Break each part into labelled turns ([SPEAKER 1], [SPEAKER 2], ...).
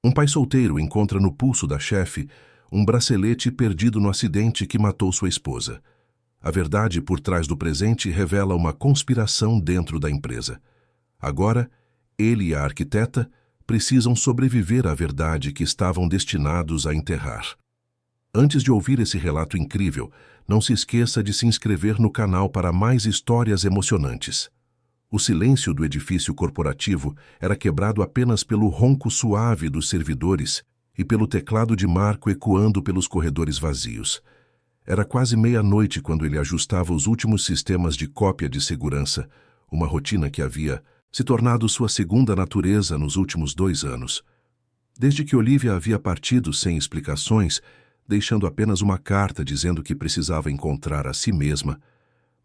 [SPEAKER 1] Um pai solteiro encontra no pulso da chefe um bracelete perdido no acidente que matou sua esposa. A verdade por trás do presente revela uma conspiração dentro da empresa. Agora, ele e a arquiteta precisam sobreviver à verdade que estavam destinados a enterrar. Antes de ouvir esse relato incrível, não se esqueça de se inscrever no canal para mais histórias emocionantes. O silêncio do edifício corporativo era quebrado apenas pelo ronco suave dos servidores e pelo teclado de Marco ecoando pelos corredores vazios. Era quase meia-noite quando ele ajustava os últimos sistemas de cópia de segurança, uma rotina que havia se tornado sua segunda natureza nos últimos 2 anos. Desde que Olivia havia partido sem explicações, deixando apenas uma carta dizendo que precisava encontrar a si mesma,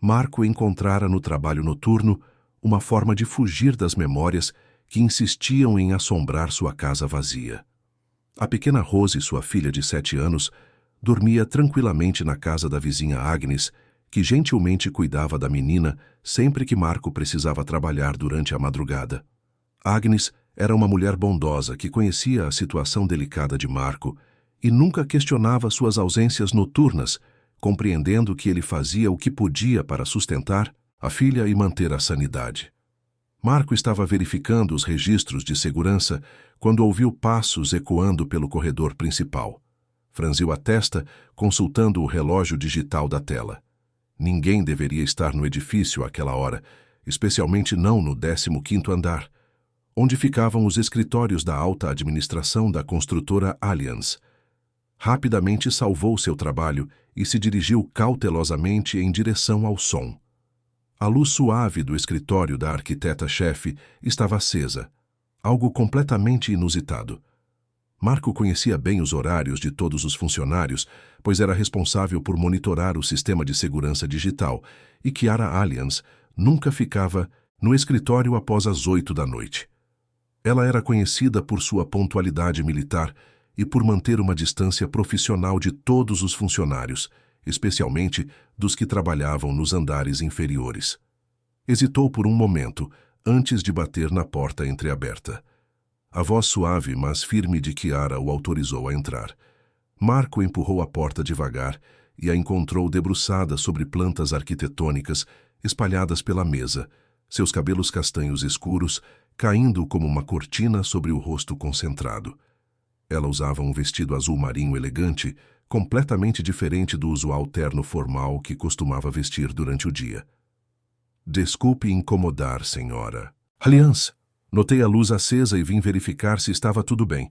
[SPEAKER 1] Marco encontrara no trabalho noturno uma forma de fugir das memórias que insistiam em assombrar sua casa vazia. A pequena Rose, sua filha de 7 anos, dormia tranquilamente na casa da vizinha Agnes, que gentilmente cuidava da menina sempre que Marco precisava trabalhar durante a madrugada. Agnes era uma mulher bondosa que conhecia a situação delicada de Marco e nunca questionava suas ausências noturnas, compreendendo que ele fazia o que podia para sustentar a filha e manter a sanidade. Marco estava verificando os registros de segurança quando ouviu passos ecoando pelo corredor principal. Franziu a testa, consultando o relógio digital da tela. Ninguém deveria estar no edifício àquela hora, especialmente não no 15º andar, onde ficavam os escritórios da alta administração da construtora Allianz. Rapidamente salvou seu trabalho e se dirigiu cautelosamente em direção ao som. A luz suave do escritório da arquiteta-chefe estava acesa, algo completamente inusitado. Marco conhecia bem os horários de todos os funcionários, pois era responsável por monitorar o sistema de segurança digital, e Kiara Allianz nunca ficava no escritório após as 8 da noite. Ela era conhecida por sua pontualidade militar e por manter uma distância profissional de todos os funcionários, especialmente dos que trabalhavam nos andares inferiores. Hesitou por um momento, antes de bater na porta entreaberta. A voz suave, mas firme de Kiara o autorizou a entrar. Marco empurrou a porta devagar e a encontrou debruçada sobre plantas arquitetônicas espalhadas pela mesa, seus cabelos castanhos escuros caindo como uma cortina sobre o rosto concentrado. Ela usava um vestido azul marinho elegante, completamente diferente do usual terno formal que costumava vestir durante o dia. Desculpe incomodar, senhora. Allianz, notei a luz acesa e vim verificar se estava tudo bem,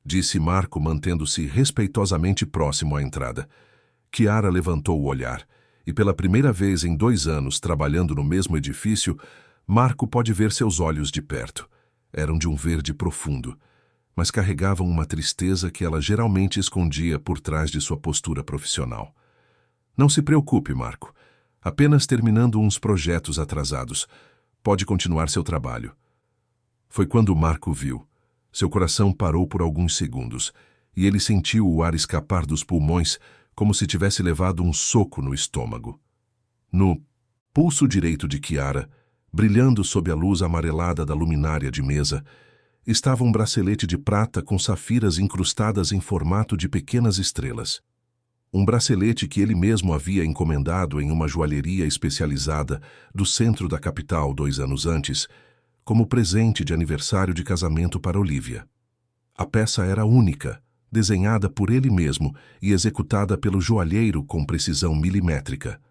[SPEAKER 1] disse Marco, mantendo-se respeitosamente próximo à entrada. Kiara levantou o olhar, e pela primeira vez em 2 anos trabalhando no mesmo edifício, Marco pôde ver seus olhos de perto. Eram de um verde profundo, mas carregavam uma tristeza que ela geralmente escondia por trás de sua postura profissional. Não se preocupe, Marco. Apenas terminando uns projetos atrasados. Pode continuar seu trabalho. Foi quando Marco viu. Seu coração parou por alguns segundos, e ele sentiu o ar escapar dos pulmões como se tivesse levado um soco no estômago. No pulso direito de Kiara, brilhando sob a luz amarelada da luminária de mesa, estava um bracelete de prata com safiras incrustadas em formato de pequenas estrelas. Um bracelete que ele mesmo havia encomendado em uma joalheria especializada do centro da capital 2 anos antes, como presente de aniversário de casamento para Olivia. A peça era única, desenhada por ele mesmo e executada pelo joalheiro com precisão milimétrica.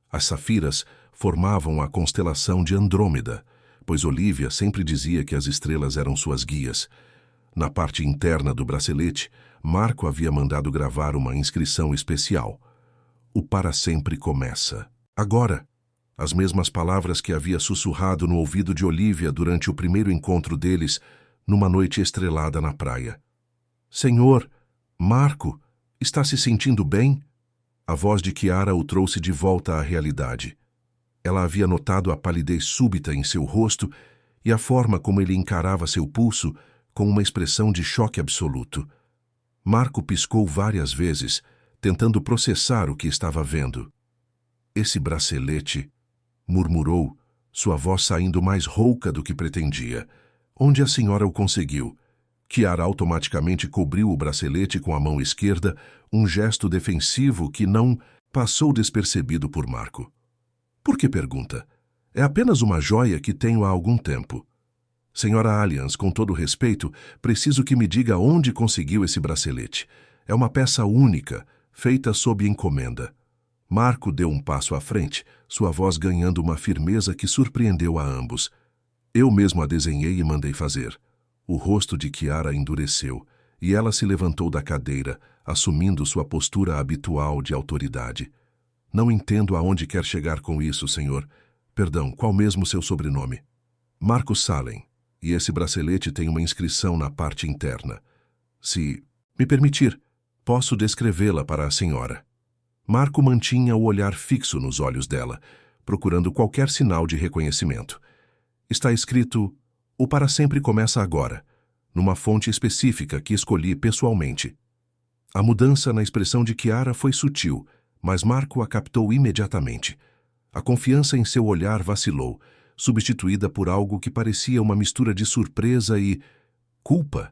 [SPEAKER 1] As safiras formavam a constelação de Andrômeda, pois Olivia sempre dizia que as estrelas eram suas guias. Na parte interna do bracelete, Marco havia mandado gravar uma inscrição especial. O para sempre começa. Agora. As mesmas palavras que havia sussurrado no ouvido de Olivia durante o primeiro encontro deles, numa noite estrelada na praia. Senhor, Marco, está se sentindo bem? A voz de Kiara o trouxe de volta à realidade. Ela havia notado a palidez súbita em seu rosto e a forma como ele encarava seu pulso com uma expressão de choque absoluto. Marco piscou várias vezes, tentando processar o que estava vendo. Esse bracelete, murmurou, sua voz saindo mais rouca do que pretendia. Onde a senhora o conseguiu? Kiara automaticamente cobriu o bracelete com a mão esquerda, um gesto defensivo que não passou despercebido por Marco. Por que pergunta? É apenas uma joia que tenho há algum tempo. Senhora Alliance, com todo respeito, preciso que me diga onde conseguiu esse bracelete. É uma peça única, feita sob encomenda. Marco deu um passo à frente, sua voz ganhando uma firmeza que surpreendeu a ambos. Eu mesmo a desenhei e mandei fazer. O rosto de Kiara endureceu, e ela se levantou da cadeira, assumindo sua postura habitual de autoridade. Não entendo aonde quer chegar com isso, senhor. Perdão, qual mesmo seu sobrenome? Marco Salem, e esse bracelete tem uma inscrição na parte interna. Se me permitir, posso descrevê-la para a senhora. Marco mantinha o olhar fixo nos olhos dela, procurando qualquer sinal de reconhecimento. Está escrito: "O para sempre começa agora", numa fonte específica que escolhi pessoalmente. A mudança na expressão de Kiara foi sutil, mas Marco a captou imediatamente. A confiança em seu olhar vacilou, substituída por algo que parecia uma mistura de surpresa e culpa.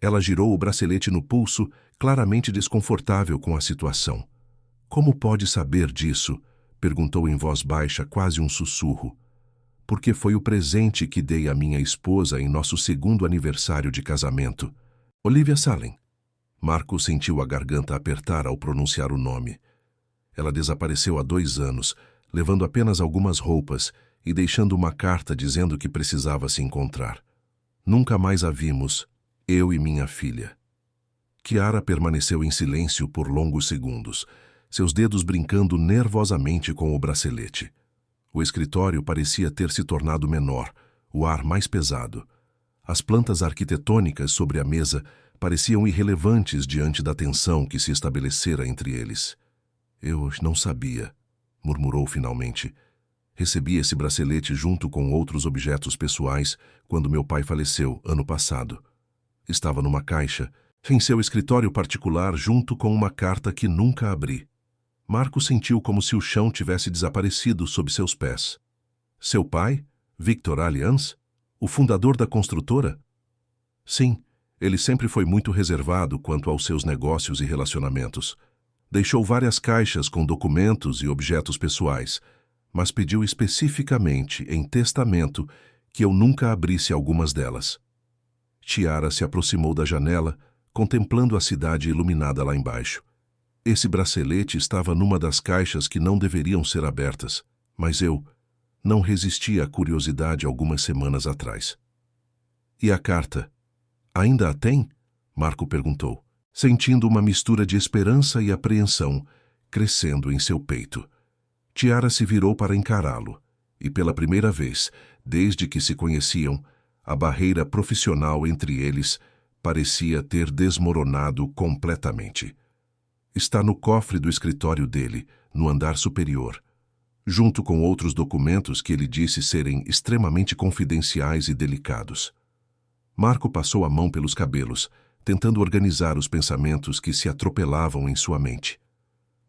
[SPEAKER 1] Ela girou o bracelete no pulso, claramente desconfortável com a situação. "Como pode saber disso?", perguntou em voz baixa, quase um sussurro. "Porque foi o presente que dei à minha esposa em nosso segundo aniversário de casamento. Olivia Salem." Marco sentiu a garganta apertar ao pronunciar o nome. Ela desapareceu há 2 anos, levando apenas algumas roupas e deixando uma carta dizendo que precisava se encontrar. Nunca mais a vimos, eu e minha filha. Kiara permaneceu em silêncio por longos segundos, seus dedos brincando nervosamente com o bracelete. O escritório parecia ter se tornado menor, o ar mais pesado. As plantas arquitetônicas sobre a mesa pareciam irrelevantes diante da tensão que se estabelecera entre eles. "Eu não sabia", murmurou finalmente. "Recebi esse bracelete junto com outros objetos pessoais quando meu pai faleceu, ano passado. Estava numa caixa, em seu escritório particular, junto com uma carta que nunca abri." Marco sentiu como se o chão tivesse desaparecido sob seus pés. "Seu pai? Victor Alliance? O fundador da construtora?" "Sim, ele sempre foi muito reservado quanto aos seus negócios e relacionamentos. Deixou várias caixas com documentos e objetos pessoais, mas pediu especificamente, em testamento, que eu nunca abrisse algumas delas." Kiara se aproximou da janela, contemplando a cidade iluminada lá embaixo. Esse bracelete estava numa das caixas que não deveriam ser abertas, mas eu não resisti à curiosidade algumas semanas atrás. "E a carta? Ainda a tem?" Marco perguntou, sentindo uma mistura de esperança e apreensão crescendo em seu peito. Kiara se virou para encará-lo, e pela primeira vez, desde que se conheciam, a barreira profissional entre eles parecia ter desmoronado completamente. "Está no cofre do escritório dele, no andar superior, junto com outros documentos que ele disse serem extremamente confidenciais e delicados." Marco passou a mão pelos cabelos, tentando organizar os pensamentos que se atropelavam em sua mente.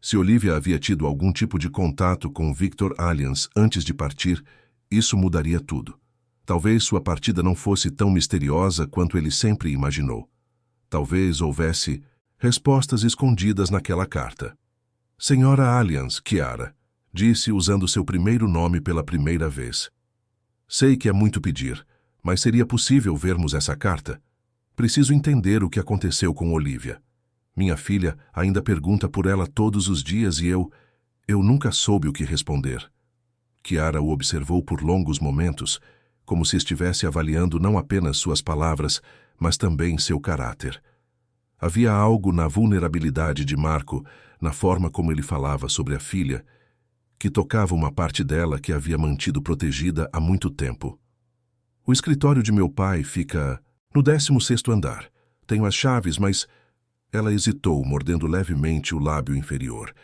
[SPEAKER 1] Se Olivia havia tido algum tipo de contato com Victor Alliance antes de partir, isso mudaria tudo. Talvez sua partida não fosse tão misteriosa quanto ele sempre imaginou. Talvez houvesse respostas escondidas naquela carta. "Senhora Alliance, Kiara", disse usando seu primeiro nome pela primeira vez. "Sei que é muito pedir, mas seria possível vermos essa carta? Preciso entender o que aconteceu com Olivia. Minha filha ainda pergunta por ela todos os dias e eu nunca soube o que responder." Kiara o observou por longos momentos, como se estivesse avaliando não apenas suas palavras, mas também seu caráter. Havia algo na vulnerabilidade de Marco, na forma como ele falava sobre a filha, que tocava uma parte dela que havia mantido protegida há muito tempo. "O escritório de meu pai fica no 16º andar. Tenho as chaves, mas..." Ela hesitou, mordendo levemente o lábio inferior.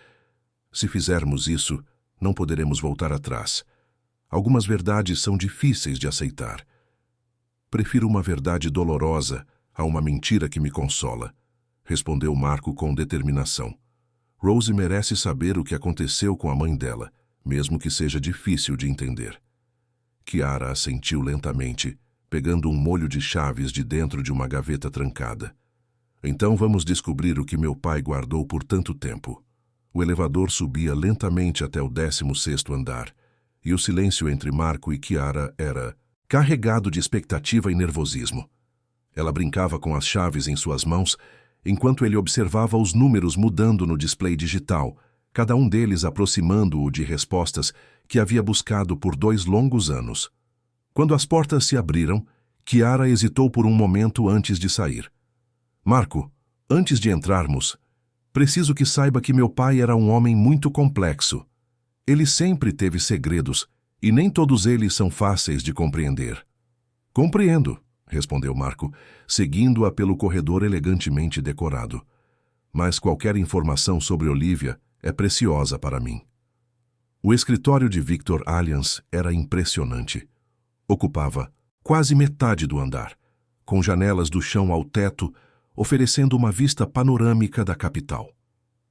[SPEAKER 1] "Se fizermos isso, não poderemos voltar atrás. Algumas verdades são difíceis de aceitar. Prefiro uma verdade dolorosa a uma mentira que me consola", respondeu Marco com determinação. "Rose merece saber o que aconteceu com a mãe dela, mesmo que seja difícil de entender." Kiara assentiu lentamente, pegando um molho de chaves de dentro de uma gaveta trancada. Então vamos descobrir o que meu pai guardou por tanto tempo. O elevador subia lentamente até o 16º andar, e o silêncio entre Marco e Chiara era carregado de expectativa e nervosismo. Ela brincava com as chaves em suas mãos, enquanto ele observava os números mudando no display digital, cada um deles aproximando-o de respostas que havia buscado por 2 longos anos. Quando as portas se abriram, Chiara hesitou por um momento antes de sair. Marco, antes de entrarmos, preciso que saiba que meu pai era um homem muito complexo. Ele sempre teve segredos, e nem todos eles são fáceis de compreender. Compreendo, respondeu Marco, seguindo-a pelo corredor elegantemente decorado. Mas qualquer informação sobre Olivia é preciosa para mim. O escritório de Victor Allianz era impressionante. Ocupava quase metade do andar, com janelas do chão ao teto, oferecendo uma vista panorâmica da capital.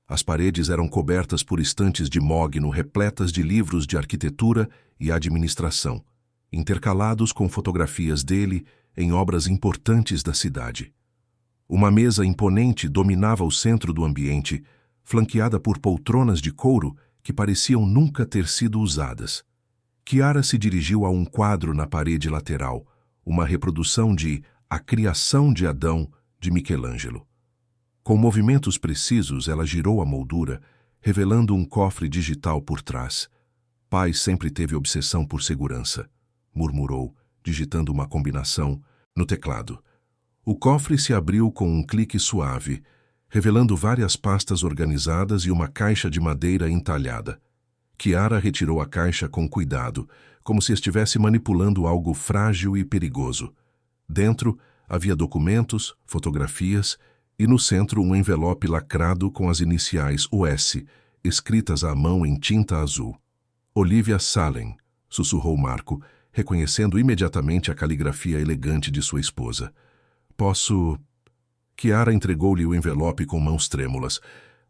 [SPEAKER 1] As paredes eram cobertas por estantes de mogno repletas de livros de arquitetura e administração, intercalados com fotografias dele em obras importantes da cidade. Uma mesa imponente dominava o centro do ambiente, flanqueada por poltronas de couro que pareciam nunca ter sido usadas. Chiara se dirigiu a um quadro na parede lateral, uma reprodução de A Criação de Adão, de Michelangelo. Com movimentos precisos, ela girou a moldura, revelando um cofre digital por trás. Pai sempre teve obsessão por segurança, murmurou, digitando uma combinação no teclado. O cofre se abriu com um clique suave, revelando várias pastas organizadas e uma caixa de madeira entalhada. Chiara retirou a caixa com cuidado, como se estivesse manipulando algo frágil e perigoso. Dentro, havia documentos, fotografias e no centro um envelope lacrado com as iniciais US, escritas à mão em tinta azul. Olivia Salem, sussurrou Marco, reconhecendo imediatamente a caligrafia elegante de sua esposa. Posso... Chiara entregou-lhe o envelope com mãos trêmulas.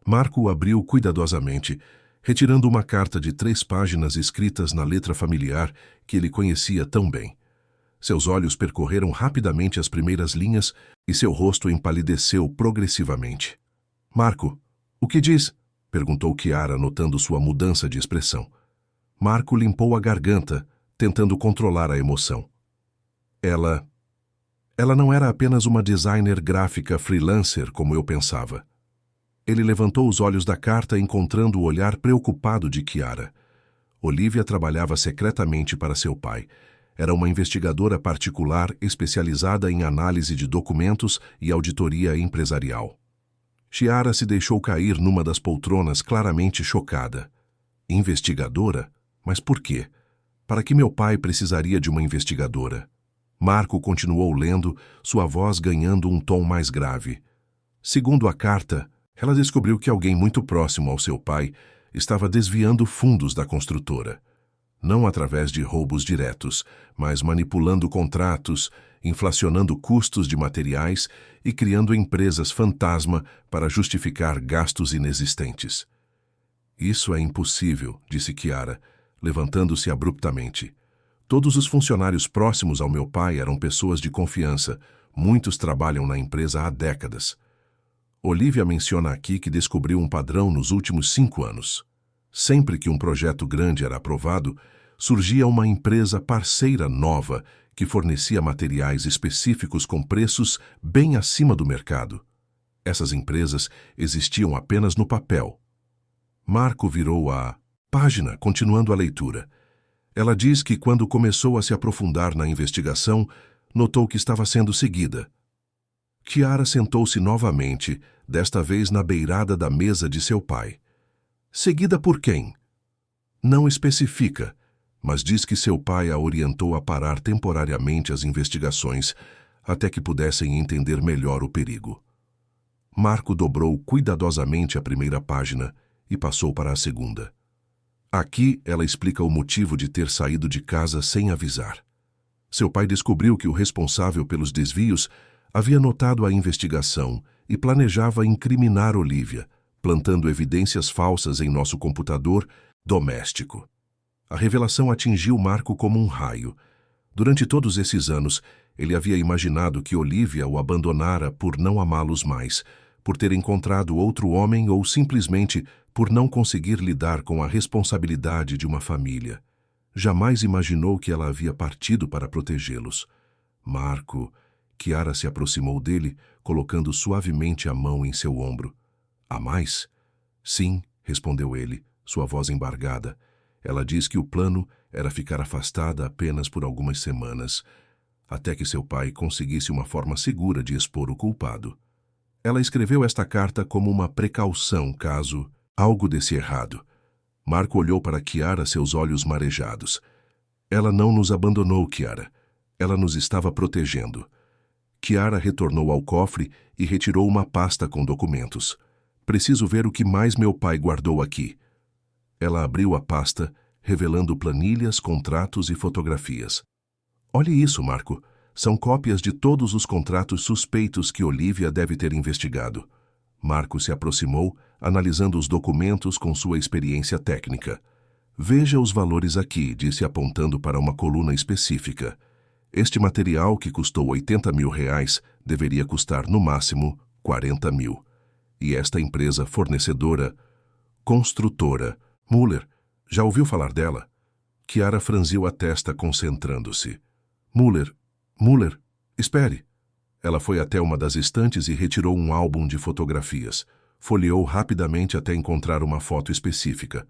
[SPEAKER 1] Marco o abriu cuidadosamente, retirando uma carta de 3 páginas escritas na letra familiar que ele conhecia tão bem. Seus olhos percorreram rapidamente as primeiras linhas e seu rosto empalideceu progressivamente. — Marco, o que diz? — perguntou Chiara, notando sua mudança de expressão. Marco limpou a garganta, tentando controlar a emoção. Ela não era apenas uma designer gráfica freelancer como eu pensava. Ele levantou os olhos da carta, encontrando o olhar preocupado de Chiara. Olivia trabalhava secretamente para seu pai. Era uma investigadora particular especializada em análise de documentos e auditoria empresarial. Chiara se deixou cair numa das poltronas, claramente chocada. Investigadora? Mas por quê? Para que meu pai precisaria de uma investigadora? Marco continuou lendo, sua voz ganhando um tom mais grave. Segundo a carta, ela descobriu que alguém muito próximo ao seu pai estava desviando fundos da construtora. Não através de roubos diretos, mas manipulando contratos, inflacionando custos de materiais e criando empresas fantasma para justificar gastos inexistentes. Isso é impossível, disse Chiara, levantando-se abruptamente. Todos os funcionários próximos ao meu pai eram pessoas de confiança. Muitos trabalham na empresa há décadas. Olivia menciona aqui que descobriu um padrão nos últimos 5 anos. Sempre que um projeto grande era aprovado, surgia uma empresa parceira nova que fornecia materiais específicos com preços bem acima do mercado. Essas empresas existiam apenas no papel. Marco virou a página, continuando a leitura. Ela diz que quando começou a se aprofundar na investigação, notou que estava sendo seguida. Chiara sentou-se novamente, desta vez na beirada da mesa de seu pai. Seguida por quem? Não especifica, mas diz que seu pai a orientou a parar temporariamente as investigações, até que pudessem entender melhor o perigo. Marco dobrou cuidadosamente a primeira página e passou para a segunda. Aqui ela explica o motivo de ter saído de casa sem avisar. Seu pai descobriu que o responsável pelos desvios havia notado a investigação e planejava incriminar Olivia, plantando evidências falsas em nosso computador doméstico. A revelação atingiu Marco como um raio. Durante todos esses anos, ele havia imaginado que Olivia o abandonara por não amá-los mais, por ter encontrado outro homem ou simplesmente por não conseguir lidar com a responsabilidade de uma família. Jamais imaginou que ela havia partido para protegê-los. Marco, Chiara se aproximou dele, colocando suavemente a mão em seu ombro. Há mais? Sim, respondeu ele, sua voz embargada. Ela diz que o plano era ficar afastada apenas por algumas semanas, até que seu pai conseguisse uma forma segura de expor o culpado. Ela escreveu esta carta como uma precaução caso algo desse errado. Marco olhou para Chiara, seus olhos marejados. Ela não nos abandonou, Chiara. Ela nos estava protegendo. Chiara retornou ao cofre e retirou uma pasta com documentos. Preciso ver o que mais meu pai guardou aqui. Ela abriu a pasta, revelando planilhas, contratos e fotografias. Olhe isso, Marco. São cópias de todos os contratos suspeitos que Olivia deve ter investigado. Marco se aproximou, analisando os documentos com sua experiência técnica. Veja os valores aqui, disse apontando para uma coluna específica. Este material, que custou 80 mil reais, deveria custar no máximo 40 mil. E esta empresa fornecedora, construtora, Muller, já ouviu falar dela? Chiara franziu a testa, concentrando-se. Muller, espere. Ela foi até uma das estantes e retirou um álbum de fotografias. Folheou rapidamente até encontrar uma foto específica.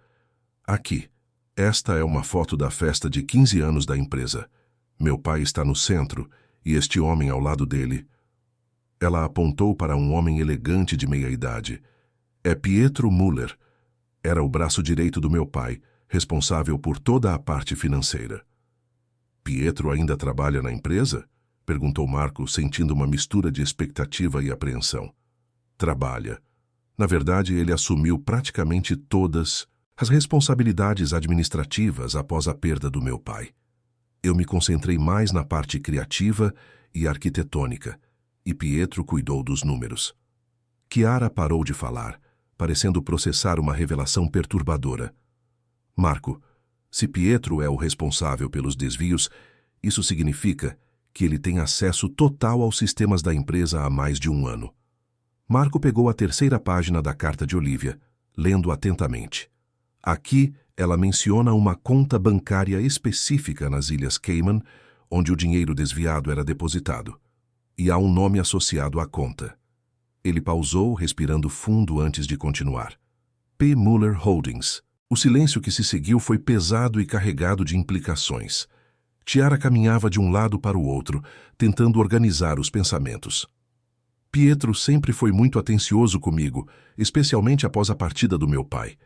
[SPEAKER 1] Aqui. Esta é uma foto da festa de 15 anos da empresa. Meu pai está no centro e este homem ao lado dele. Ela apontou para um homem elegante de meia-idade. É Pietro Muller. Era o braço direito do meu pai, responsável por toda a parte financeira. Pietro ainda trabalha na empresa? Perguntou Marco, sentindo uma mistura de expectativa e apreensão. Trabalha. Na verdade, ele assumiu praticamente todas as responsabilidades administrativas após a perda do meu pai. Eu me concentrei mais na parte criativa e arquitetônica, e Pietro cuidou dos números. Chiara parou de falar, parecendo processar uma revelação perturbadora. Marco, se Pietro é o responsável pelos desvios, isso significa que ele tem acesso total aos sistemas da empresa há mais de um ano. Marco pegou a terceira página da carta de Olivia, lendo atentamente. Aqui, ela menciona uma conta bancária específica nas Ilhas Cayman, onde o dinheiro desviado era depositado. E há um nome associado à conta. Ele pausou, respirando fundo antes de continuar. P. Muller Holdings. O silêncio que se seguiu foi pesado e carregado de implicações. Chiara caminhava de um lado para o outro, tentando organizar os pensamentos. Pietro sempre foi muito atencioso comigo, especialmente após a partida do meu pai.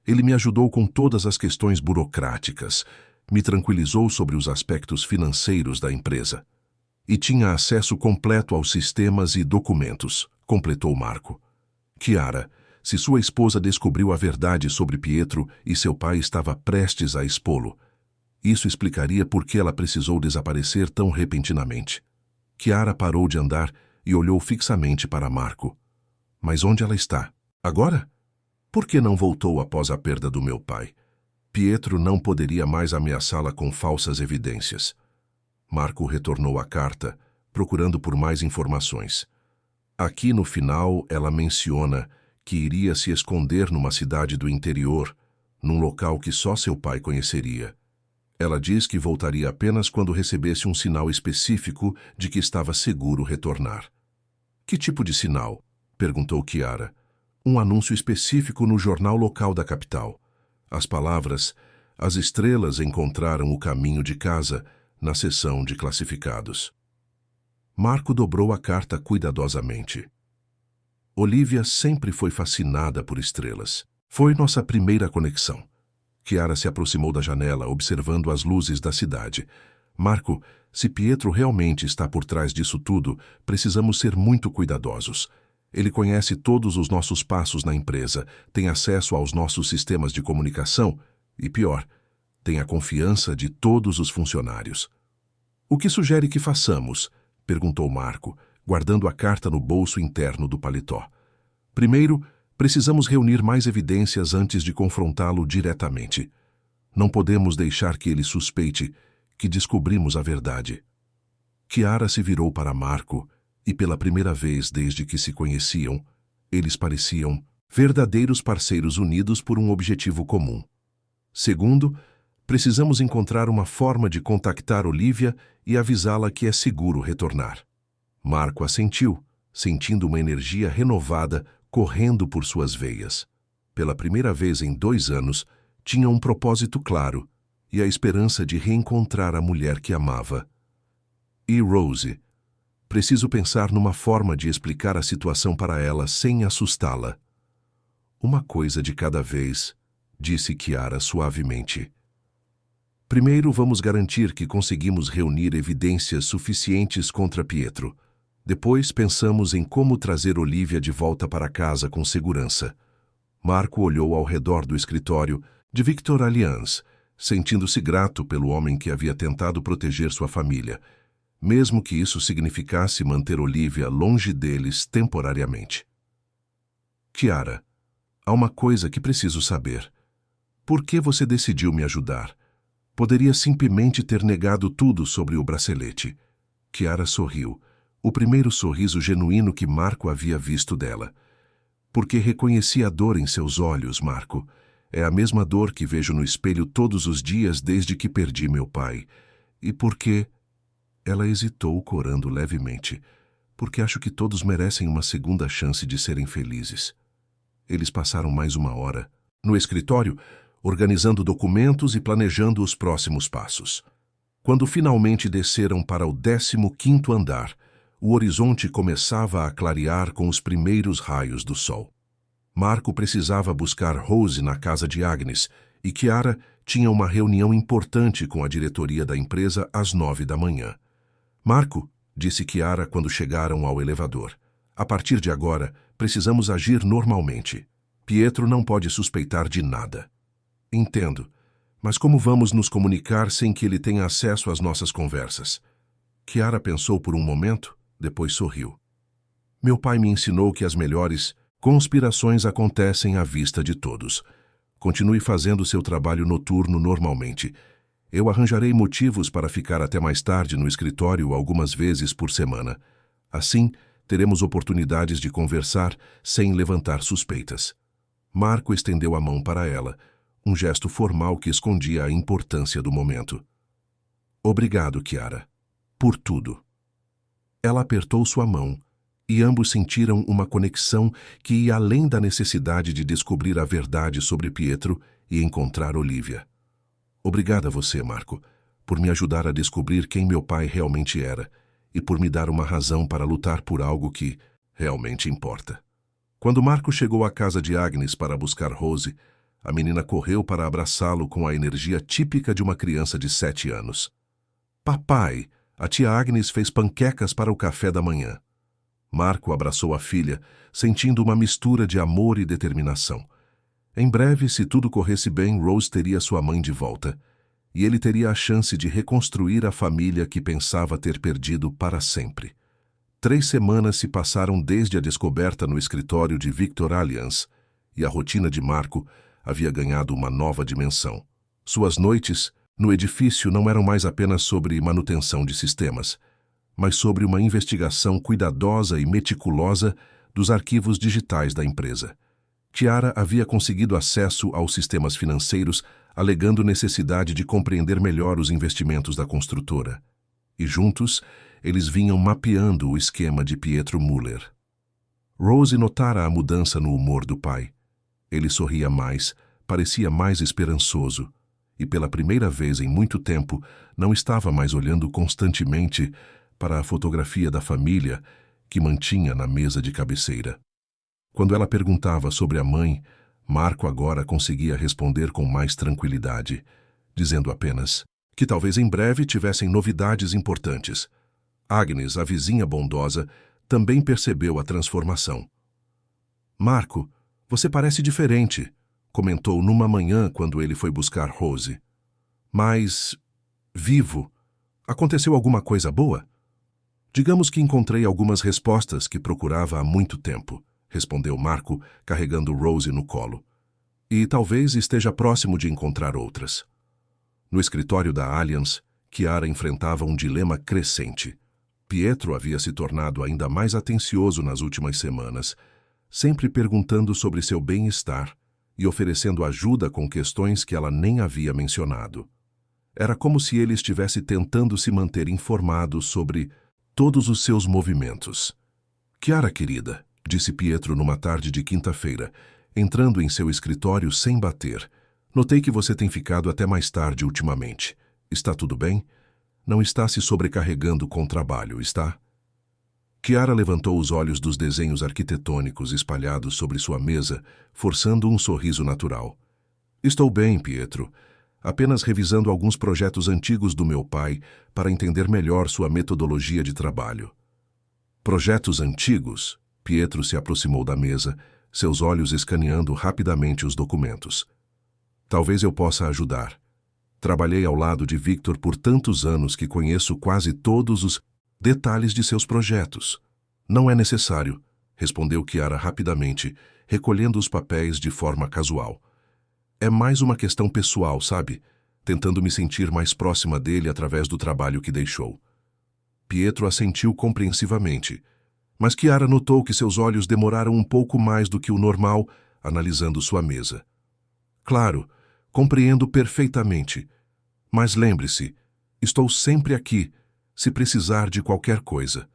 [SPEAKER 1] Ele me ajudou com todas as questões burocráticas, me tranquilizou sobre os aspectos financeiros da empresa. E tinha acesso completo aos sistemas e documentos, completou Marco. Chiara, se sua esposa descobriu a verdade sobre Pietro e seu pai estava prestes a expô-lo, isso explicaria por que ela precisou desaparecer tão repentinamente. Chiara parou de andar e olhou fixamente para Marco. Mas onde ela está? Agora? Por que não voltou após a perda do meu pai? Pietro não poderia mais ameaçá-la com falsas evidências. Marco retornou a carta, procurando por mais informações. Aqui no final ela menciona que iria se esconder numa cidade do interior, num local que só seu pai conheceria. Ela diz que voltaria apenas quando recebesse um sinal específico de que estava seguro retornar. Que tipo de sinal? Perguntou Chiara. Um anúncio específico no jornal local da capital. As palavras, as estrelas encontraram o caminho de casa, na seção de classificados. Marco dobrou a carta cuidadosamente. Olivia sempre foi fascinada por estrelas. Foi nossa primeira conexão. Chiara se aproximou da janela, observando as luzes da cidade. Marco, se Pietro realmente está por trás disso tudo, precisamos ser muito cuidadosos. Ele conhece todos os nossos passos na empresa, tem acesso aos nossos sistemas de comunicação e, pior, tem a confiança de todos os funcionários. O que sugere que façamos? Perguntou Marco, guardando a carta no bolso interno do paletó. Primeiro, precisamos reunir mais evidências antes de confrontá-lo diretamente. Não podemos deixar que ele suspeite que descobrimos a verdade. Chiara se virou para Marco e, pela primeira vez desde que se conheciam, eles pareciam verdadeiros parceiros unidos por um objetivo comum. Segundo, precisamos encontrar uma forma de contactar Olivia e avisá-la que é seguro retornar. Marco assentiu, sentindo uma energia renovada correndo por suas veias. Pela primeira vez em 2 anos, tinha um propósito claro e a esperança de reencontrar a mulher que amava. E Rose? Preciso pensar numa forma de explicar a situação para ela sem assustá-la. Uma coisa de cada vez, disse Chiara suavemente. Primeiro vamos garantir que conseguimos reunir evidências suficientes contra Pietro. Depois pensamos em como trazer Olivia de volta para casa com segurança. Marco olhou ao redor do escritório de Victor Allianz, sentindo-se grato pelo homem que havia tentado proteger sua família, mesmo que isso significasse manter Olivia longe deles temporariamente. Chiara, há uma coisa que preciso saber. Por que você decidiu me ajudar? Poderia simplesmente ter negado tudo sobre o bracelete. Chiara sorriu, o primeiro sorriso genuíno que Marco havia visto dela. Porque reconheci a dor em seus olhos, Marco. É a mesma dor que vejo no espelho todos os dias desde que perdi meu pai. E porque... Ela hesitou, corando levemente. Porque acho que todos merecem uma segunda chance de serem felizes. Eles passaram mais 1 hora no escritório, organizando documentos e planejando os próximos passos. Quando finalmente desceram para o 15º andar, o horizonte começava a clarear com os primeiros raios do sol. Marco precisava buscar Rose na casa de Agnes e Chiara tinha uma reunião importante com a diretoria da empresa às 9 da manhã. Marco, disse Chiara quando chegaram ao elevador, a partir de agora, precisamos agir normalmente. Pietro não pode suspeitar de nada. Entendo, mas como vamos nos comunicar sem que ele tenha acesso às nossas conversas? Chiara pensou por um momento, depois sorriu. Meu pai me ensinou que as melhores conspirações acontecem à vista de todos. Continue fazendo seu trabalho noturno normalmente. Eu arranjarei motivos para ficar até mais tarde no escritório algumas vezes por semana. Assim, teremos oportunidades de conversar sem levantar suspeitas. Marco estendeu a mão para ela, um gesto formal que escondia a importância do momento. Obrigado, Chiara. Por tudo. Ela apertou sua mão, e ambos sentiram uma conexão que ia além da necessidade de descobrir a verdade sobre Pietro e encontrar Olivia. Obrigada a você, Marco, por me ajudar a descobrir quem meu pai realmente era e por me dar uma razão para lutar por algo que realmente importa. Quando Marco chegou à casa de Agnes para buscar Rose, a menina correu para abraçá-lo com a energia típica de uma criança de 7 anos. Papai, a tia Agnes fez panquecas para o café da manhã. Marco abraçou a filha, sentindo uma mistura de amor e determinação. Em breve, se tudo corresse bem, Rose teria sua mãe de volta, e ele teria a chance de reconstruir a família que pensava ter perdido para sempre. 3 semanas se passaram desde a descoberta no escritório de Victor Allianz, e a rotina de Marco havia ganhado uma nova dimensão. Suas noites no edifício não eram mais apenas sobre manutenção de sistemas, mas sobre uma investigação cuidadosa e meticulosa dos arquivos digitais da empresa. Chiara havia conseguido acesso aos sistemas financeiros, alegando necessidade de compreender melhor os investimentos da construtora. E juntos, eles vinham mapeando o esquema de Pietro Müller. Rose notara a mudança no humor do pai. Ele sorria mais, parecia mais esperançoso, e pela primeira vez em muito tempo não estava mais olhando constantemente para a fotografia da família que mantinha na mesa de cabeceira. Quando ela perguntava sobre a mãe, Marco agora conseguia responder com mais tranquilidade, dizendo apenas que talvez em breve tivessem novidades importantes. Agnes, a vizinha bondosa, também percebeu a transformação. Marco, você parece diferente, comentou numa manhã quando ele foi buscar Rose. Mas... vivo. Aconteceu alguma coisa boa? Digamos que encontrei algumas respostas que procurava há muito tempo, respondeu Marco, carregando Rose no colo. E talvez esteja próximo de encontrar outras. No escritório da Allianz, Chiara enfrentava um dilema crescente. Pietro havia se tornado ainda mais atencioso nas últimas semanas, sempre perguntando sobre seu bem-estar e oferecendo ajuda com questões que ela nem havia mencionado. Era como se ele estivesse tentando se manter informado sobre todos os seus movimentos. Chiara, querida, disse Pietro numa tarde de quinta-feira, entrando em seu escritório sem bater. Notei que você tem ficado até mais tarde ultimamente. Está tudo bem? Não está se sobrecarregando com o trabalho, está? Chiara levantou os olhos dos desenhos arquitetônicos espalhados sobre sua mesa, forçando um sorriso natural. Estou bem, Pietro. Apenas revisando alguns projetos antigos do meu pai para entender melhor sua metodologia de trabalho. Projetos antigos? Pietro se aproximou da mesa, seus olhos escaneando rapidamente os documentos. Talvez eu possa ajudar. Trabalhei ao lado de Victor por tantos anos que conheço quase todos os detalhes de seus projetos. Não é necessário, respondeu Chiara rapidamente, recolhendo os papéis de forma casual. É mais uma questão pessoal, sabe? Tentando me sentir mais próxima dele através do trabalho que deixou. Pietro assentiu compreensivamente, mas Chiara notou que seus olhos demoraram um pouco mais do que o normal, analisando sua mesa. Claro, compreendo perfeitamente. Mas lembre-se, estou sempre aqui, se precisar de qualquer coisa.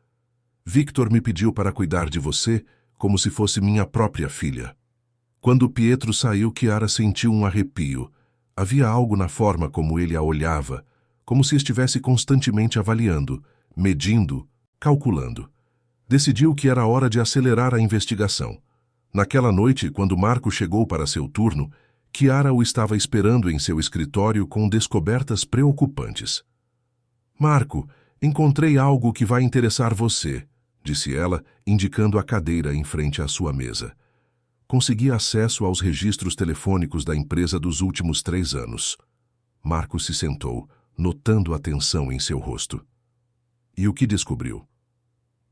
[SPEAKER 1] Victor me pediu para cuidar de você como se fosse minha própria filha. Quando Pietro saiu, Chiara sentiu um arrepio. Havia algo na forma como ele a olhava, como se estivesse constantemente avaliando, medindo, calculando. Decidiu que era hora de acelerar a investigação. Naquela noite, quando Marco chegou para seu turno, Chiara o estava esperando em seu escritório com descobertas preocupantes. Marco, encontrei algo que vai interessar você, disse ela, indicando a cadeira em frente à sua mesa. Consegui acesso aos registros telefônicos da empresa dos últimos 3 anos. Marco se sentou, notando a tensão em seu rosto. E o que descobriu?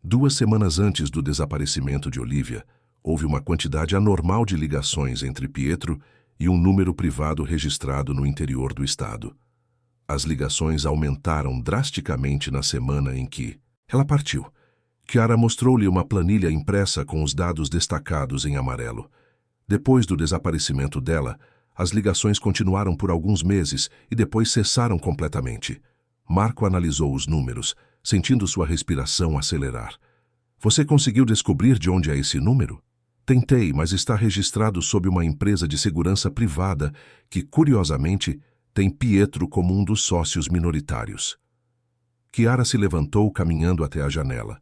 [SPEAKER 1] 2 semanas antes do desaparecimento de Olivia, houve uma quantidade anormal de ligações entre Pietro e um número privado registrado no interior do estado. As ligações aumentaram drasticamente na semana em que ela partiu. Chiara mostrou-lhe uma planilha impressa com os dados destacados em amarelo. Depois do desaparecimento dela, as ligações continuaram por alguns meses e depois cessaram completamente. Marco analisou os números, sentindo sua respiração acelerar. Você conseguiu descobrir de onde é esse número? Tentei, mas está registrado sob uma empresa de segurança privada que, curiosamente, tem Pietro como um dos sócios minoritários. Chiara se levantou, caminhando até a janela.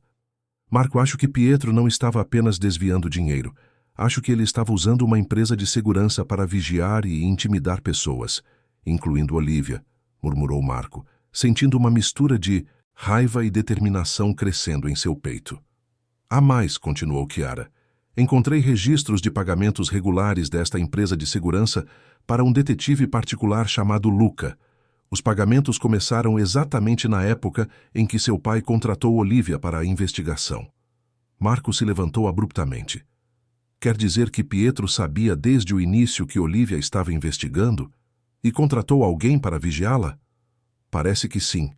[SPEAKER 1] Marco, acho que Pietro não estava apenas desviando dinheiro. Acho que ele estava usando uma empresa de segurança para vigiar e intimidar pessoas, incluindo Olivia, murmurou Marco, sentindo uma mistura de raiva e determinação crescendo em seu peito. Há mais, continuou Chiara. Encontrei registros de pagamentos regulares desta empresa de segurança para um detetive particular chamado Luca. Os pagamentos começaram exatamente na época em que seu pai contratou Olivia para a investigação. Marco se levantou abruptamente. Quer dizer que Pietro sabia desde o início que Olivia estava investigando e contratou alguém para vigiá-la? Parece que sim.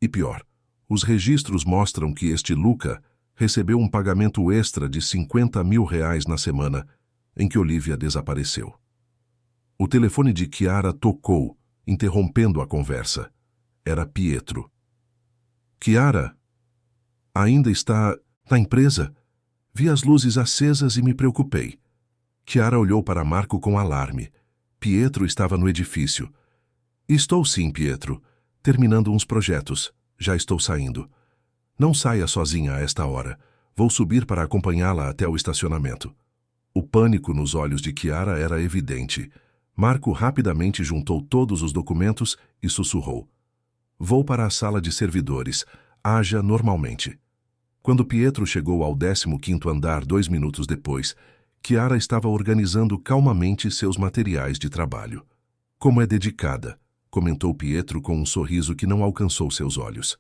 [SPEAKER 1] E pior, os registros mostram que este Luca recebeu um pagamento extra de R$50 mil na semana em que Olivia desapareceu. O telefone de Chiara tocou, interrompendo a conversa. Era Pietro. Chiara, ainda está na empresa? Vi as luzes acesas e me preocupei. Chiara olhou para Marco com alarme. Pietro estava no edifício. Estou sim, Pietro. Terminando uns projetos. Já estou saindo. Não saia sozinha a esta hora. Vou subir para acompanhá-la até o estacionamento. O pânico nos olhos de Chiara era evidente. Marco rapidamente juntou todos os documentos e sussurrou. Vou para a sala de servidores. Haja normalmente. Quando Pietro chegou ao 15º andar 2 minutos depois, Chiara estava organizando calmamente seus materiais de trabalho. Como é dedicada, comentou Pietro com um sorriso que não alcançou seus olhos.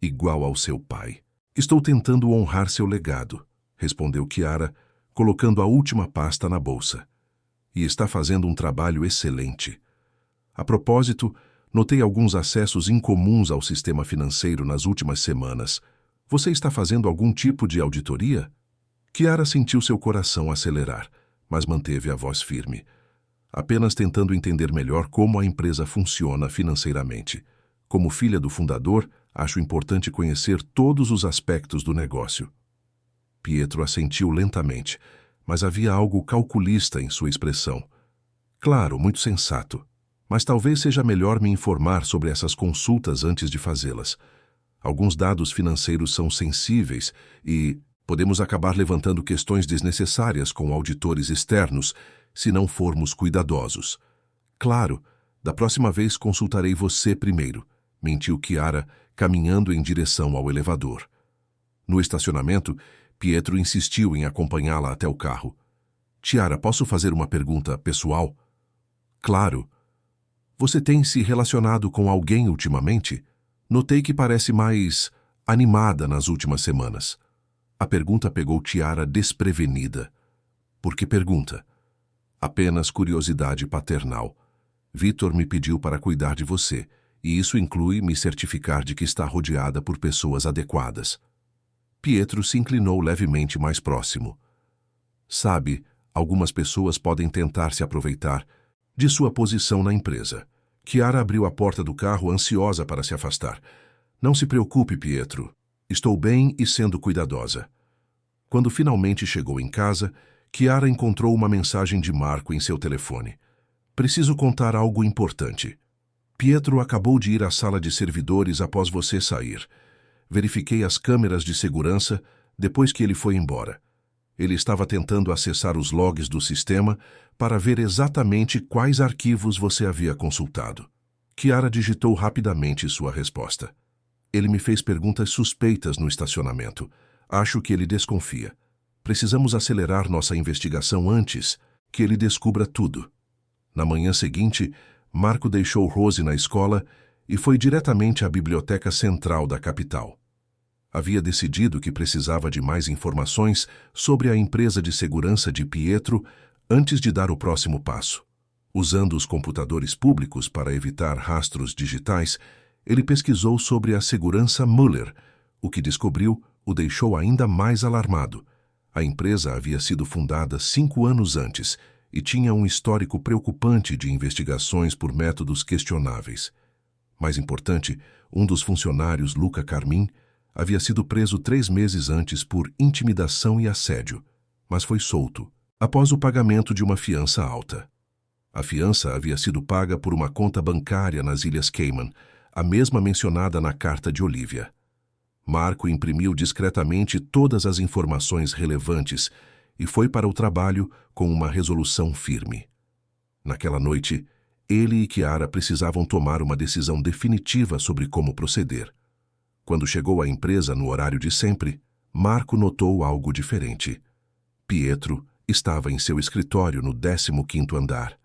[SPEAKER 1] Igual ao seu pai. Estou tentando honrar seu legado, respondeu Chiara, colocando a última pasta na bolsa. E está fazendo um trabalho excelente. A propósito, Notei alguns acessos incomuns ao sistema financeiro nas últimas semanas. Você está fazendo algum tipo de auditoria? Chiara sentiu seu coração acelerar, mas manteve a voz firme, apenas tentando entender melhor como a empresa funciona financeiramente. Como filha do fundador, acho importante conhecer todos os aspectos do negócio. Pietro assentiu lentamente, mas havia algo calculista em sua expressão. Claro, muito sensato. Mas talvez seja melhor me informar sobre essas consultas antes de fazê-las. Alguns dados financeiros são sensíveis e podemos acabar levantando questões desnecessárias com auditores externos se não formos cuidadosos. Claro, da próxima vez consultarei você primeiro, mentiu Chiara, caminhando em direção ao elevador. No estacionamento, Pietro insistiu em acompanhá-la até o carro. Chiara, posso fazer uma pergunta pessoal? Claro. Você tem se relacionado com alguém ultimamente? Notei que parece mais animada nas últimas semanas. A pergunta pegou Chiara desprevenida. Por que pergunta? Apenas curiosidade paternal. Vitor me pediu para cuidar de você, e isso inclui me certificar de que está rodeada por pessoas adequadas. Pietro se inclinou levemente mais próximo. Sabe, algumas pessoas podem tentar se aproveitar de sua posição na empresa. Chiara abriu a porta do carro ansiosa para se afastar. Não se preocupe, Pietro. Estou bem e sendo cuidadosa. Quando finalmente chegou em casa, Chiara encontrou uma mensagem de Marco em seu telefone. Preciso contar algo importante. Pietro acabou de ir à sala de servidores após você sair. Verifiquei as câmeras de segurança depois que ele foi embora. Ele estava tentando acessar os logs do sistema para ver exatamente quais arquivos você havia consultado. Chiara digitou rapidamente sua resposta. Ele me fez perguntas suspeitas no estacionamento. Acho que ele desconfia. Precisamos acelerar nossa investigação antes que ele descubra tudo. Na manhã seguinte, Marco deixou Rose na escola e foi diretamente à biblioteca central da capital. Havia decidido que precisava de mais informações sobre a empresa de segurança de Pietro antes de dar o próximo passo. Usando os computadores públicos para evitar rastros digitais, ele pesquisou sobre a segurança Mueller. O que descobriu o deixou ainda mais alarmado. A empresa havia sido fundada 5 anos antes e tinha um histórico preocupante de investigações por métodos questionáveis. Mais importante, um dos funcionários, Luca Carmin, havia sido preso 3 meses antes por intimidação e assédio, mas foi solto, após o pagamento de uma fiança alta. A fiança havia sido paga por uma conta bancária nas Ilhas Cayman, a mesma mencionada na carta de Olivia. Marco imprimiu discretamente todas as informações relevantes e foi para o trabalho com uma resolução firme. Naquela noite, ele e Chiara precisavam tomar uma decisão definitiva sobre como proceder. Quando chegou à empresa no horário de sempre, Marco notou algo diferente. Pietro estava em seu escritório no 15º andar,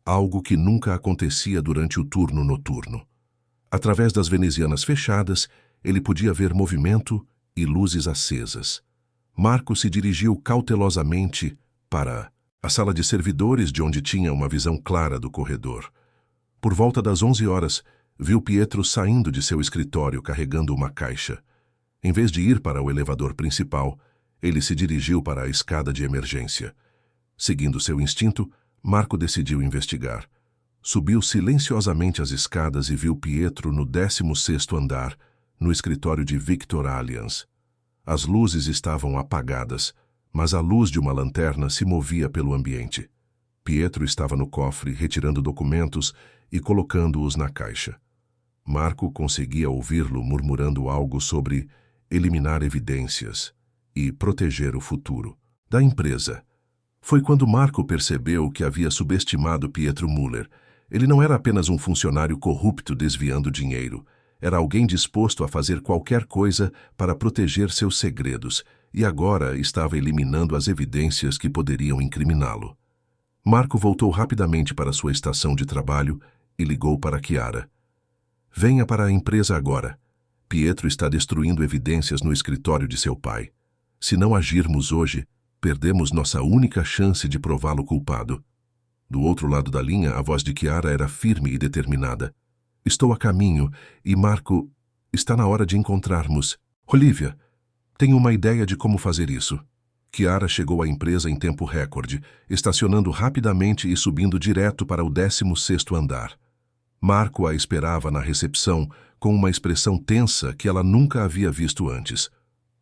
[SPEAKER 1] algo que nunca acontecia durante o turno noturno. Através das venezianas fechadas, ele podia ver movimento e luzes acesas. Marco se dirigiu cautelosamente para a sala de servidores, de onde tinha uma visão clara do corredor. Por volta das 11 horas, viu Pietro saindo de seu escritório carregando uma caixa. Em vez de ir para o elevador principal, ele se dirigiu para a escada de emergência. Seguindo seu instinto, Marco decidiu investigar. Subiu silenciosamente as escadas e viu Pietro no 16º andar, no escritório de Victor Allianz. As luzes estavam apagadas, mas a luz de uma lanterna se movia pelo ambiente. Pietro estava no cofre, retirando documentos e colocando-os na caixa. Marco conseguia ouvi-lo murmurando algo sobre eliminar evidências e proteger o futuro da empresa. Foi quando Marco percebeu que havia subestimado Pietro Mueller. Ele não era apenas um funcionário corrupto desviando dinheiro. Era alguém disposto a fazer qualquer coisa para proteger seus segredos e agora estava eliminando as evidências que poderiam incriminá-lo. Marco voltou rapidamente para sua estação de trabalho e ligou para Chiara. Venha para a empresa agora. Pietro está destruindo evidências no escritório de seu pai. Se não agirmos hoje, perdemos nossa única chance de prová-lo culpado. Do outro lado da linha, a voz de Chiara era firme e determinada. Estou a caminho e Marco, está na hora de encontrarmos. Olivia, tenho uma ideia de como fazer isso. Chiara chegou à empresa em tempo recorde, estacionando rapidamente e subindo direto para o 16º andar. Marco a esperava na recepção com uma expressão tensa que ela nunca havia visto antes.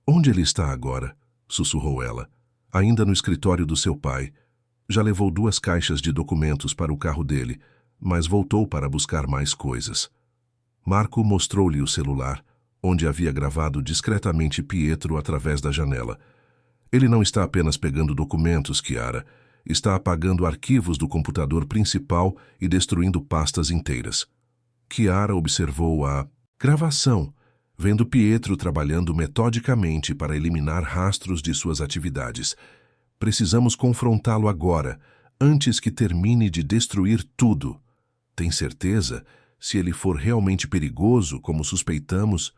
[SPEAKER 1] Onde ele está agora? Sussurrou ela. Ainda no escritório do seu pai. Já levou 2 caixas de documentos para o carro dele, mas voltou para buscar mais coisas. Marco mostrou-lhe o celular, onde havia gravado discretamente Pietro através da janela. Ele não está apenas pegando documentos, Chiara. Está apagando arquivos do computador principal e destruindo pastas inteiras. Chiara observou a gravação, vendo Pietro trabalhando metodicamente para eliminar rastros de suas atividades. Precisamos confrontá-lo agora, antes que termine de destruir tudo. Tem certeza? Se ele for realmente perigoso, como suspeitamos...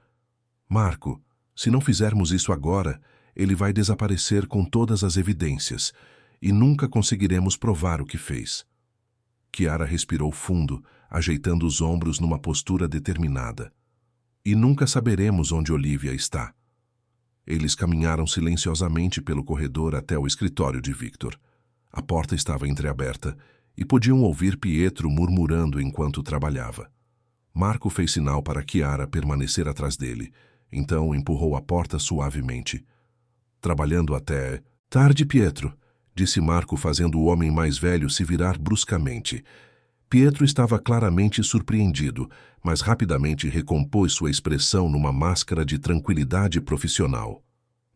[SPEAKER 1] Marco, se não fizermos isso agora, ele vai desaparecer com todas as evidências e nunca conseguiremos provar o que fez. Chiara respirou fundo, ajeitando os ombros numa postura determinada. E nunca saberemos onde Olivia está. Eles caminharam silenciosamente pelo corredor até o escritório de Victor. A porta estava entreaberta e podiam ouvir Pietro murmurando enquanto trabalhava. Marco fez sinal para Chiara permanecer atrás dele, então empurrou a porta suavemente. Trabalhando até... Tarde, Pietro, disse Marco, fazendo o homem mais velho se virar bruscamente. Pietro estava claramente surpreendido, mas rapidamente recompôs sua expressão numa máscara de tranquilidade profissional.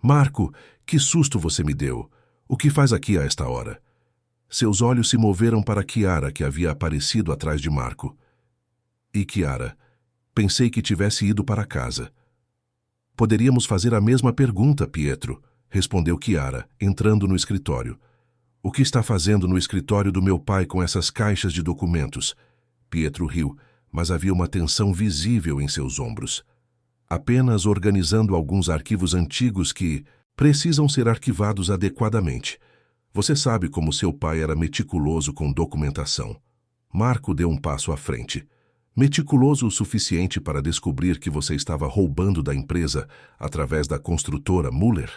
[SPEAKER 1] Marco, que susto você me deu! O que faz aqui a esta hora? Seus olhos se moveram para Chiara, que havia aparecido atrás de Marco. E Chiara, pensei que tivesse ido para casa. Poderíamos fazer a mesma pergunta, Pietro, respondeu Chiara, entrando no escritório. O que está fazendo no escritório do meu pai com essas caixas de documentos? Pietro riu, mas havia uma tensão visível em seus ombros. Apenas organizando alguns arquivos antigos que precisam ser arquivados adequadamente. Você sabe como seu pai era meticuloso com documentação. Marco deu um passo à frente. Meticuloso o suficiente para descobrir que você estava roubando da empresa através da construtora Muller?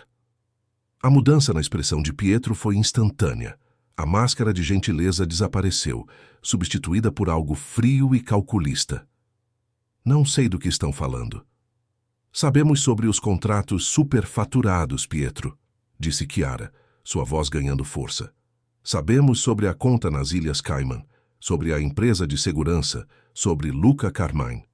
[SPEAKER 1] A mudança na expressão de Pietro foi instantânea. A máscara de gentileza desapareceu, substituída por algo frio e calculista. Não sei do que estão falando. Sabemos sobre os contratos superfaturados, Pietro, disse Chiara, sua voz ganhando força. Sabemos sobre a conta nas Ilhas Cayman, sobre a empresa de segurança, sobre Luca Carmine.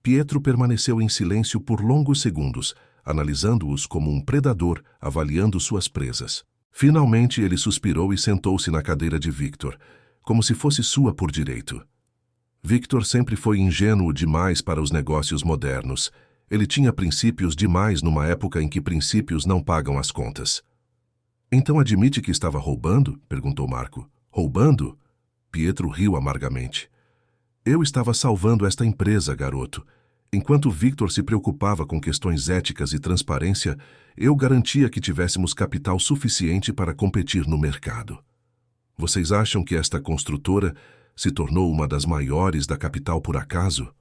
[SPEAKER 1] Pietro permaneceu em silêncio por longos segundos, analisando-os como um predador avaliando suas presas. Finalmente ele suspirou e sentou-se na cadeira de Victor, como se fosse sua por direito. Victor sempre foi ingênuo demais para os negócios modernos. Ele tinha princípios demais numa época em que princípios não pagam as contas. Então admite que estava roubando? Perguntou Marco. Roubando? Pietro riu amargamente. Eu estava salvando esta empresa, garoto. Enquanto Victor se preocupava com questões éticas e transparência, eu garantia que tivéssemos capital suficiente para competir no mercado. Vocês acham que esta construtora se tornou uma das maiores da capital por acaso?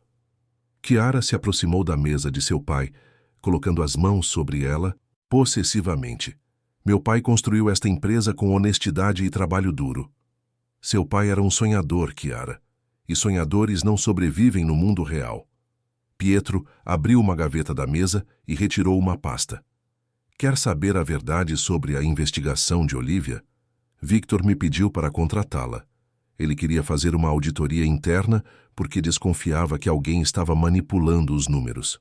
[SPEAKER 1] Chiara se aproximou da mesa de seu pai, colocando as mãos sobre ela, possessivamente. Meu pai construiu esta empresa com honestidade e trabalho duro. Seu pai era um sonhador, Chiara, e sonhadores não sobrevivem no mundo real. Pietro abriu uma gaveta da mesa e retirou uma pasta. Quer saber a verdade sobre a investigação de Olivia? Victor me pediu para contratá-la. Ele queria fazer uma auditoria interna porque desconfiava que alguém estava manipulando os números.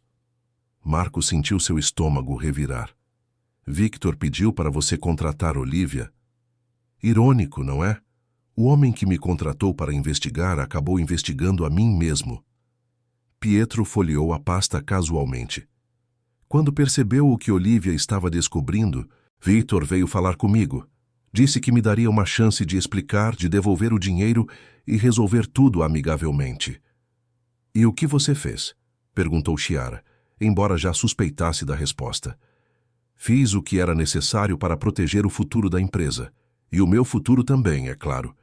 [SPEAKER 1] Marco sentiu seu estômago revirar. Victor pediu para você contratar Olivia? Irônico, não é? O homem que me contratou para investigar acabou investigando a mim mesmo. Pietro folheou a pasta casualmente. Quando percebeu o que Olivia estava descobrindo, Victor veio falar comigo. Disse que me daria uma chance de explicar, de devolver o dinheiro e resolver tudo amigavelmente. E o que você fez? Perguntou Chiara, embora já suspeitasse da resposta. Fiz o que era necessário para proteger o futuro da empresa. E o meu futuro também, é claro.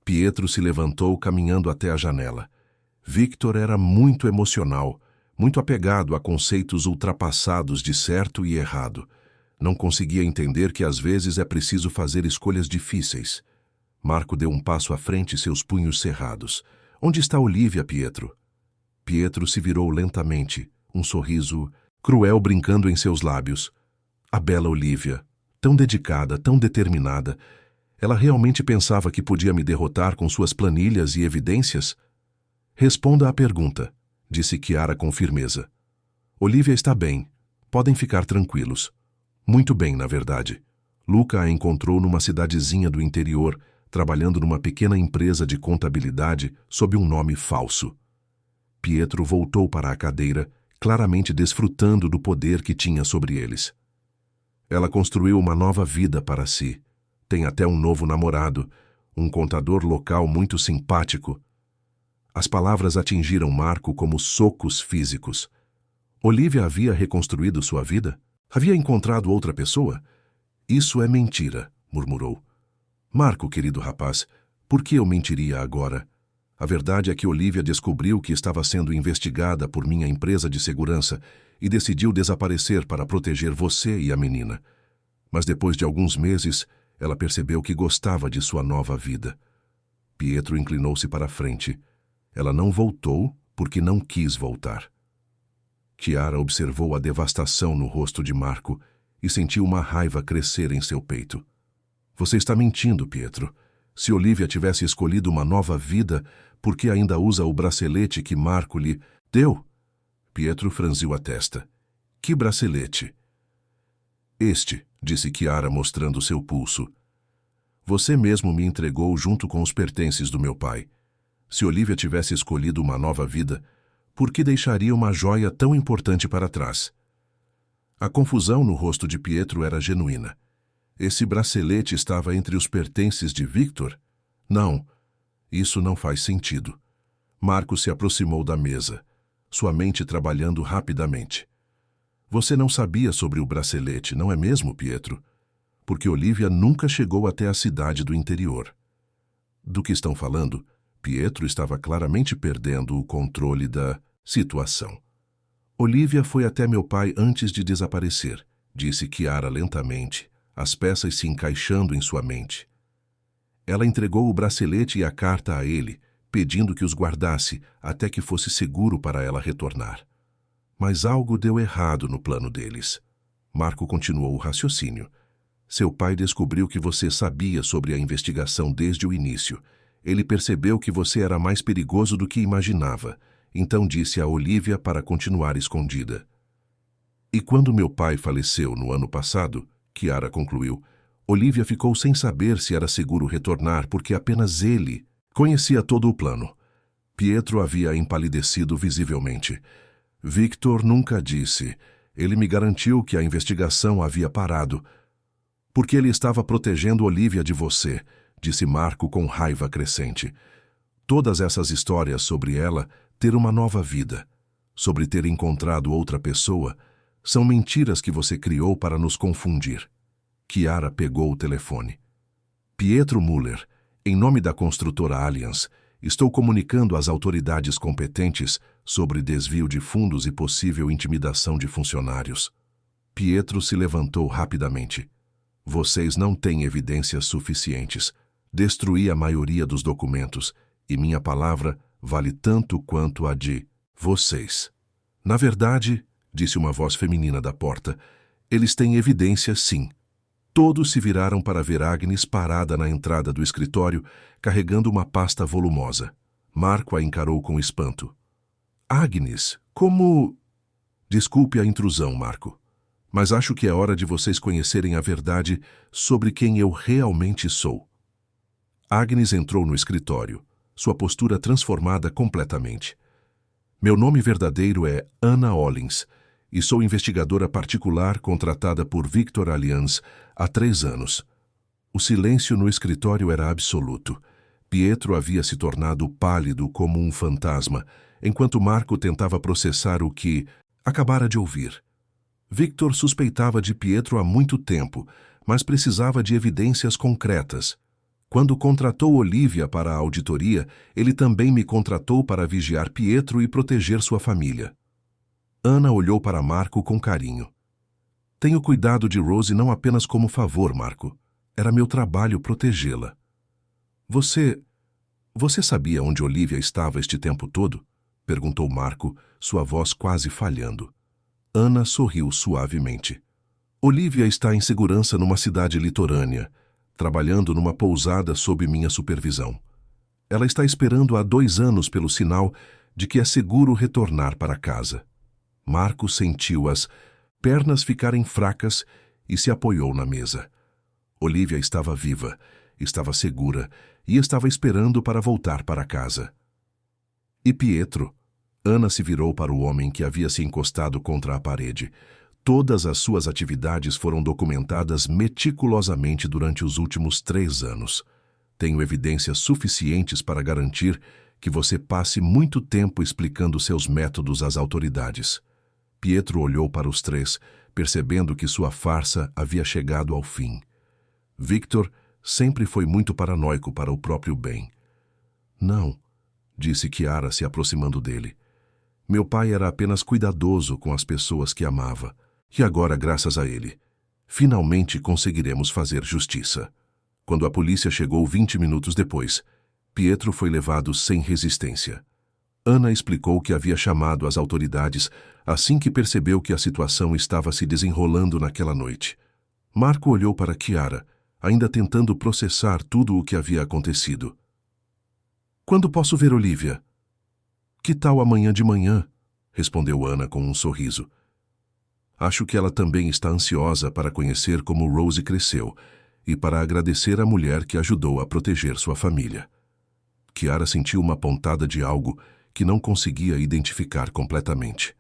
[SPEAKER 1] Pietro se levantou caminhando até a janela. Victor era muito emocional, muito apegado a conceitos ultrapassados de certo e errado. Não conseguia entender que às vezes é preciso fazer escolhas difíceis. Marco deu um passo à frente, seus punhos cerrados. Onde está Olivia, Pietro? Pietro se virou lentamente, um sorriso cruel brincando em seus lábios. A bela Olivia, tão dedicada, tão determinada. Ela realmente pensava que podia me derrotar com suas planilhas e evidências? Responda à pergunta, disse Chiara com firmeza. Olivia está bem. Podem ficar tranquilos. Muito bem, na verdade. Luca a encontrou numa cidadezinha do interior, trabalhando numa pequena empresa de contabilidade sob um nome falso. Pietro voltou para a cadeira, claramente desfrutando do poder que tinha sobre eles. Ela construiu uma nova vida para si. Tem até um novo namorado, um contador local muito simpático. As palavras atingiram Marco como socos físicos. Olivia havia reconstruído sua vida? Havia encontrado outra pessoa? Isso é mentira, murmurou. Marco, querido rapaz, por que eu mentiria agora? A verdade é que Olivia descobriu que estava sendo investigada por minha empresa de segurança e decidiu desaparecer para proteger você e a menina. Mas depois de alguns meses, ela percebeu que gostava de sua nova vida. Pietro inclinou-se para a frente. Ela não voltou porque não quis voltar. Chiara observou a devastação no rosto de Marco e sentiu uma raiva crescer em seu peito. Você está mentindo, Pietro. Se Olivia tivesse escolhido uma nova vida, por que ainda usa o bracelete que Marco lhe deu? Pietro franziu a testa. Que bracelete? Este, disse Chiara mostrando seu pulso. Você mesmo me entregou junto com os pertences do meu pai. Se Olivia tivesse escolhido uma nova vida, por que deixaria uma joia tão importante para trás? A confusão no rosto de Pietro era genuína. Esse bracelete estava entre os pertences de Victor? Não, isso não faz sentido. Marco se aproximou da mesa, sua mente trabalhando rapidamente. Você não sabia sobre o bracelete, não é mesmo, Pietro? Porque Olivia nunca chegou até a cidade do interior. Do que estão falando? Pietro estava claramente perdendo o controle da situação. Olivia foi até meu pai antes de desaparecer, disse Chiara lentamente, as peças se encaixando em sua mente. Ela entregou o bracelete e a carta a ele, pedindo que os guardasse até que fosse seguro para ela retornar. Mas algo deu errado no plano deles. Marco continuou o raciocínio. Seu pai descobriu que você sabia sobre a investigação desde o início. Ele percebeu que você era mais perigoso do que imaginava, então disse a Olivia para continuar escondida. E quando meu pai faleceu no ano passado, Chiara concluiu, Olivia ficou sem saber se era seguro retornar porque apenas ele conhecia todo o plano. Pietro havia empalidecido visivelmente. Victor nunca disse. Ele me garantiu que a investigação havia parado. Porque ele estava protegendo Olivia de você, disse Marco com raiva crescente. Todas essas histórias sobre ela ter uma nova vida, sobre ter encontrado outra pessoa, são mentiras que você criou para nos confundir. Chiara pegou o telefone. Pietro Müller, em nome da construtora Allianz, estou comunicando às autoridades competentes sobre desvio de fundos e possível intimidação de funcionários. Pietro se levantou rapidamente. Vocês não têm evidências suficientes. Destruí a maioria dos documentos e minha palavra vale tanto quanto a de vocês. Na verdade, disse uma voz feminina da porta, eles têm evidências sim. Todos se viraram para ver Agnes parada na entrada do escritório, carregando uma pasta volumosa. Marco a encarou com espanto. Agnes, como... Desculpe a intrusão, Marco, mas acho que é hora de vocês conhecerem a verdade sobre quem eu realmente sou. Agnes entrou no escritório, sua postura transformada completamente. Meu nome verdadeiro é Anna Hollins e sou investigadora particular contratada por Victor Allianz há 3 anos. O silêncio no escritório era absoluto. Pietro havia se tornado pálido como um fantasma, enquanto Marco tentava processar o que acabara de ouvir. Victor suspeitava de Pietro há muito tempo, mas precisava de evidências concretas. Quando contratou Olivia para a auditoria, ele também me contratou para vigiar Pietro e proteger sua família. Ana olhou para Marco com carinho. Tenho cuidado de Rose não apenas como favor, Marco. Era meu trabalho protegê-la. Você sabia onde Olivia estava este tempo todo? Perguntou Marco, sua voz quase falhando. Ana sorriu suavemente. Olivia está em segurança numa cidade litorânea, trabalhando numa pousada sob minha supervisão. Ela está esperando há 2 anos pelo sinal de que é seguro retornar para casa. Marco sentiu as pernas ficarem fracas e se apoiou na mesa. Olivia estava viva, estava segura e estava esperando para voltar para casa. E Pietro? Ana se virou para o homem que havia se encostado contra a parede. Todas as suas atividades foram documentadas meticulosamente durante os últimos 3 anos. Tenho evidências suficientes para garantir que você passe muito tempo explicando seus métodos às autoridades. Pietro olhou para os 3, percebendo que sua farsa havia chegado ao fim. Victor sempre foi muito paranoico para o próprio bem. Não, disse Chiara se aproximando dele. Meu pai era apenas cuidadoso com as pessoas que amava. E agora, graças a ele, finalmente conseguiremos fazer justiça. Quando a polícia chegou 20 minutos depois, Pietro foi levado sem resistência. Ana explicou que havia chamado as autoridades assim que percebeu que a situação estava se desenrolando naquela noite. Marco olhou para Chiara, ainda tentando processar tudo o que havia acontecido. Quando posso ver Olivia? Que tal amanhã de manhã? Respondeu Ana com um sorriso. Acho que ela também está ansiosa para conhecer como Rose cresceu e para agradecer à mulher que ajudou a proteger sua família. Chiara sentiu uma pontada de algo que não conseguia identificar completamente.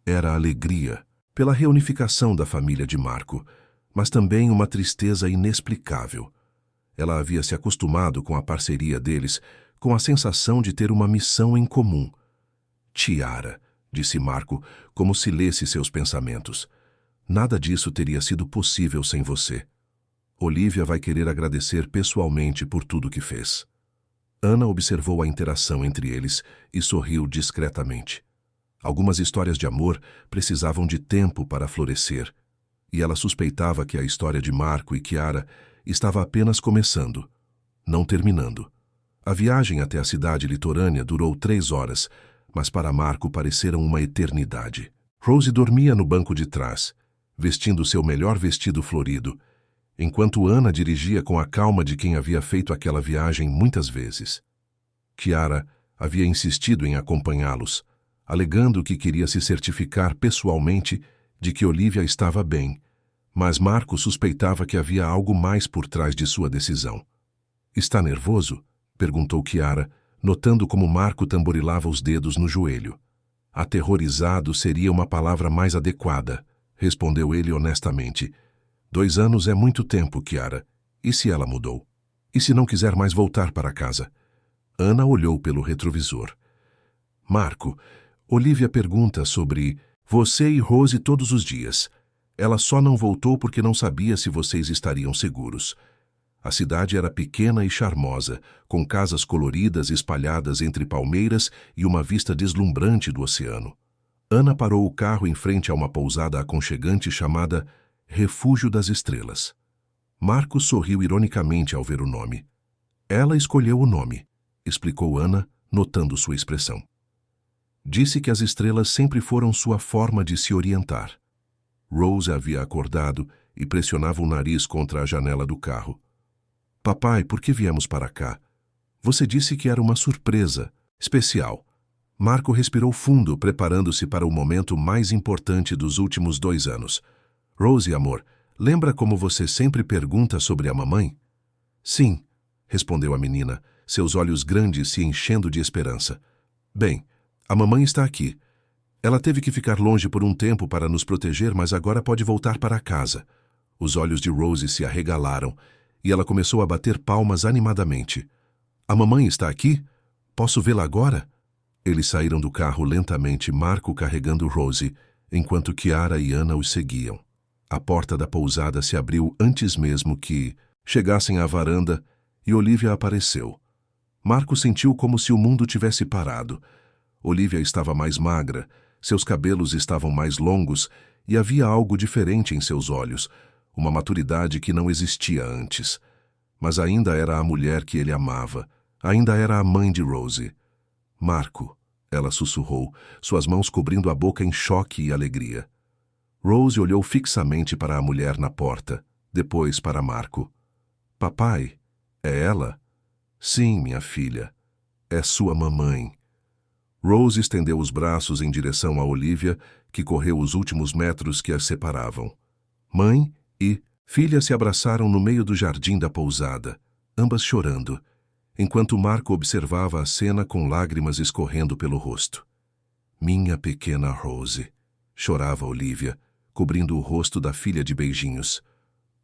[SPEAKER 1] Era alegria pela reunificação da família de Marco, mas também uma tristeza inexplicável. Ela havia se acostumado com a parceria deles, com a sensação de ter uma missão em comum. Chiara, disse Marco, como se lesse seus pensamentos. Nada disso teria sido possível sem você. Olivia vai querer agradecer pessoalmente por tudo que fez. Ana observou a interação entre eles e sorriu discretamente. Algumas histórias de amor precisavam de tempo para florescer, e ela suspeitava que a história de Marco e Chiara estava apenas começando, não terminando. A viagem até a cidade litorânea durou 3 horas, mas para Marco pareceram uma eternidade. Rose dormia no banco de trás, vestindo seu melhor vestido florido, enquanto Ana dirigia com a calma de quem havia feito aquela viagem muitas vezes. Chiara havia insistido em acompanhá-los, alegando que queria se certificar pessoalmente de que Olivia estava bem, mas Marco suspeitava que havia algo mais por trás de sua decisão. Está nervoso? Perguntou Chiara, notando como Marco tamborilava os dedos no joelho. Aterrorizado seria uma palavra mais adequada, respondeu ele honestamente. 2 anos é muito tempo, Chiara. E se ela mudou? E se não quiser mais voltar para casa? Ana olhou pelo retrovisor. Marco, Olivia pergunta sobre você e Rose todos os dias. Ela só não voltou porque não sabia se vocês estariam seguros. A cidade era pequena e charmosa, com casas coloridas espalhadas entre palmeiras e uma vista deslumbrante do oceano. Ana parou o carro em frente a uma pousada aconchegante chamada Refúgio das Estrelas. Marco sorriu ironicamente ao ver o nome. Ela escolheu o nome, explicou Ana, notando sua expressão. Disse que as estrelas sempre foram sua forma de se orientar. Rose havia acordado e pressionava o nariz contra a janela do carro. Papai, por que viemos para cá? Você disse que era uma surpresa especial. Marco respirou fundo, preparando-se para o momento mais importante dos últimos 2 anos. Rose, amor, lembra como você sempre pergunta sobre a mamãe? Sim, respondeu a menina, seus olhos grandes se enchendo de esperança. Bem, a mamãe está aqui. Ela teve que ficar longe por um tempo para nos proteger, mas agora pode voltar para casa. Os olhos de Rose se arregalaram e ela começou a bater palmas animadamente. A mamãe está aqui? Posso vê-la agora? Eles saíram do carro lentamente, Marco carregando Rose, enquanto Chiara e Ana os seguiam. A porta da pousada se abriu antes mesmo que chegassem à varanda e Olivia apareceu. Marco sentiu como se o mundo tivesse parado. Olivia estava mais magra, seus cabelos estavam mais longos e havia algo diferente em seus olhos, uma maturidade que não existia antes. Mas ainda era a mulher que ele amava, ainda era a mãe de Rose. Marco, ela sussurrou, suas mãos cobrindo a boca em choque e alegria. Rose olhou fixamente para a mulher na porta, depois para Marco. Papai, é ela? Sim, minha filha. É sua mamãe. Rose estendeu os braços em direção a Olivia, que correu os últimos metros que as separavam. Mãe e filha se abraçaram no meio do jardim da pousada, ambas chorando, enquanto Marco observava a cena com lágrimas escorrendo pelo rosto. Minha pequena Rose, chorava Olivia, cobrindo o rosto da filha de beijinhos.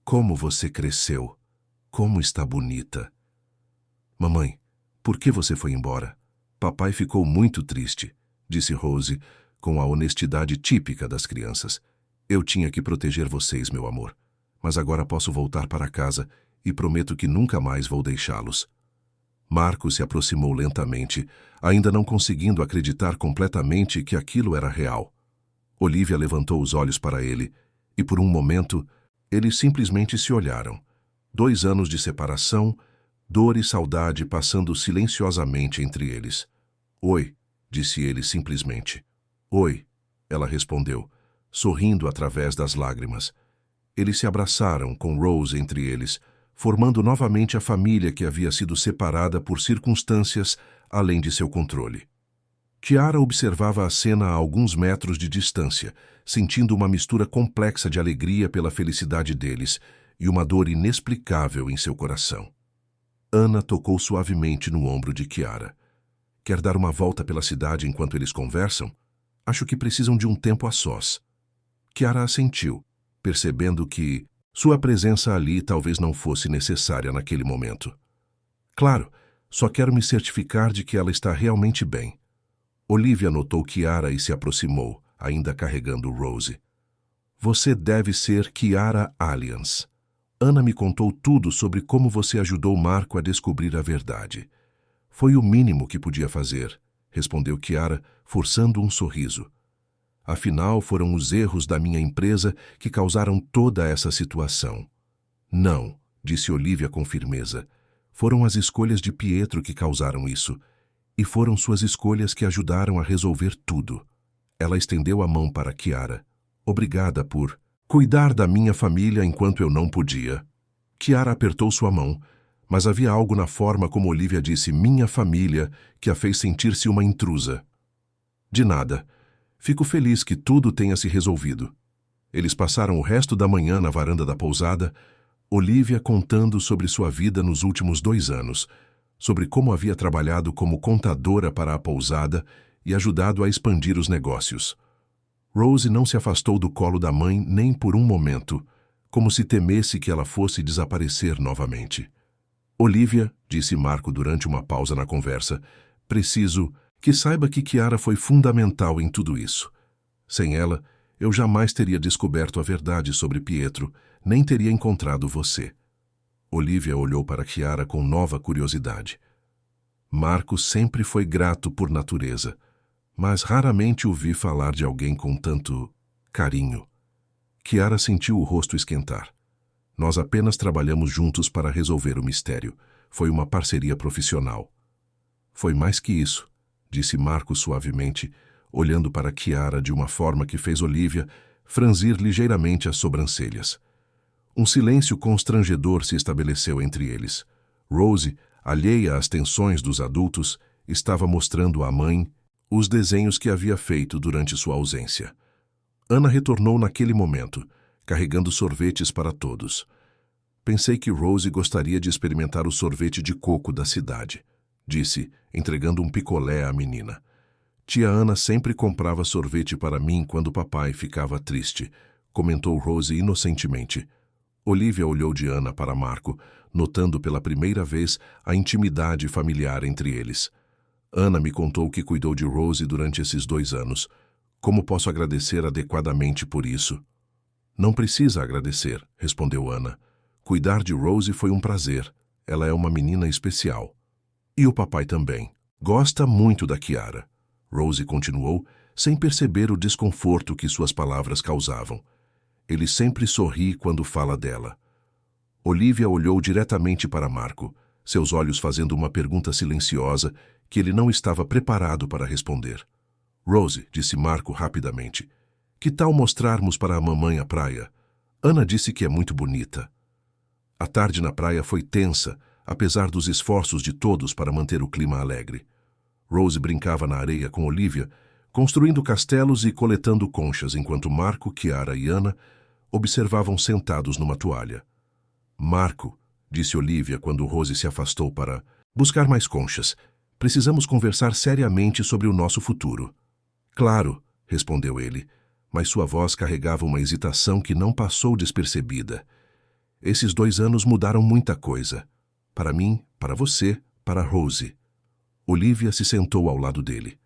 [SPEAKER 1] Como você cresceu! Como está bonita! Mamãe, por que você foi embora? Papai ficou muito triste, disse Rose, com a honestidade típica das crianças. Eu tinha que proteger vocês, meu amor. Mas agora posso voltar para casa e prometo que nunca mais vou deixá-los. Marco se aproximou lentamente, ainda não conseguindo acreditar completamente que aquilo era real. Olivia levantou os olhos para ele, e por um momento, eles simplesmente se olharam. 2 anos de separação, dor e saudade passando silenciosamente entre eles. Oi, disse ele simplesmente. Oi, ela respondeu, sorrindo através das lágrimas. Eles se abraçaram, com Rose entre eles, formando novamente a família que havia sido separada por circunstâncias além de seu controle. Kiara observava a cena a alguns metros de distância, sentindo uma mistura complexa de alegria pela felicidade deles e uma dor inexplicável em seu coração. Ana tocou suavemente no ombro de Kiara. Quer dar uma volta pela cidade enquanto eles conversam? Acho que precisam de um tempo a sós. Kiara assentiu, percebendo que sua presença ali talvez não fosse necessária naquele momento. Claro, só quero me certificar de que ela está realmente bem. Olivia notou Kiara e se aproximou, ainda carregando Rose. Você deve ser Kiara Alliance. Ana me contou tudo sobre como você ajudou Marco a descobrir a verdade. Foi o mínimo que podia fazer, respondeu Kiara, forçando um sorriso. Afinal, foram os erros da minha empresa que causaram toda essa situação. Não, disse Olivia com firmeza. Foram as escolhas de Pietro que causaram isso. E foram suas escolhas que ajudaram a resolver tudo. Ela estendeu a mão para Kiara. Obrigada por cuidar da minha família enquanto eu não podia. Kiara apertou sua mão, mas havia algo na forma como Olivia disse minha família que a fez sentir-se uma intrusa. De nada. Fico feliz que tudo tenha se resolvido. Eles passaram o resto da manhã na varanda da pousada, Olivia contando sobre sua vida nos últimos 2 anos, sobre como havia trabalhado como contadora para a pousada e ajudado a expandir os negócios. Rose não se afastou do colo da mãe nem por um momento, como se temesse que ela fosse desaparecer novamente. Olivia, disse Marco durante uma pausa na conversa, preciso que saiba que Kiara foi fundamental em tudo isso. Sem ela, eu jamais teria descoberto a verdade sobre Pietro, nem teria encontrado você. Olivia olhou para Kiara com nova curiosidade. Marco sempre foi grato por natureza, mas raramente o vi falar de alguém com tanto carinho. Kiara sentiu o rosto esquentar. Nós apenas trabalhamos juntos para resolver o mistério. Foi uma parceria profissional. Foi mais que isso, disse Marco suavemente, olhando para Kiara de uma forma que fez Olivia franzir ligeiramente as sobrancelhas. Um silêncio constrangedor se estabeleceu entre eles. Rose, alheia às tensões dos adultos, estava mostrando à mãe os desenhos que havia feito durante sua ausência. Ana retornou naquele momento, carregando sorvetes para todos. Pensei que Rose gostaria de experimentar o sorvete de coco da cidade, disse, entregando um picolé à menina. Tia Ana sempre comprava sorvete para mim quando papai ficava triste, comentou Rose inocentemente. Olivia olhou de Ana para Marco, notando pela primeira vez a intimidade familiar entre eles. Ana me contou que cuidou de Rose durante esses 2 anos. Como posso agradecer adequadamente por isso? Não precisa agradecer, respondeu Ana. Cuidar de Rose foi um prazer. Ela é uma menina especial. E o papai também. Gosta muito da Kiara. Rose continuou, sem perceber o desconforto que suas palavras causavam. Ele sempre sorri quando fala dela. Olivia olhou diretamente para Marco, seus olhos fazendo uma pergunta silenciosa que ele não estava preparado para responder. Rose, disse Marco rapidamente, que tal mostrarmos para a mamãe a praia? Ana disse que é muito bonita. A tarde na praia foi tensa, apesar dos esforços de todos para manter o clima alegre. Rose brincava na areia com Olivia, construindo castelos e coletando conchas, enquanto Marco, Kiara e Ana observavam sentados numa toalha. Marco, disse Olivia quando Rose se afastou para buscar mais conchas, precisamos conversar seriamente sobre o nosso futuro. Claro, respondeu ele, mas sua voz carregava uma hesitação que não passou despercebida. Esses 2 anos mudaram muita coisa. Para mim, para você, para Rose. Olivia se sentou ao lado dele.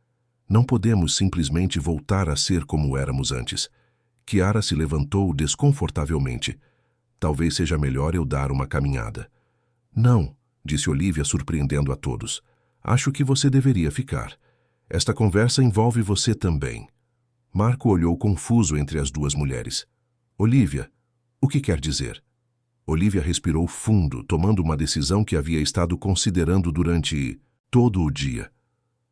[SPEAKER 1] Não podemos simplesmente voltar a ser como éramos antes. Kiara se levantou desconfortavelmente. Talvez seja melhor eu dar uma caminhada. Não, disse Olivia, surpreendendo a todos. Acho que você deveria ficar. Esta conversa envolve você também. Marco olhou confuso entre as 2 mulheres. Olivia, o que quer dizer? Olivia respirou fundo, tomando uma decisão que havia estado considerando durante todo o dia.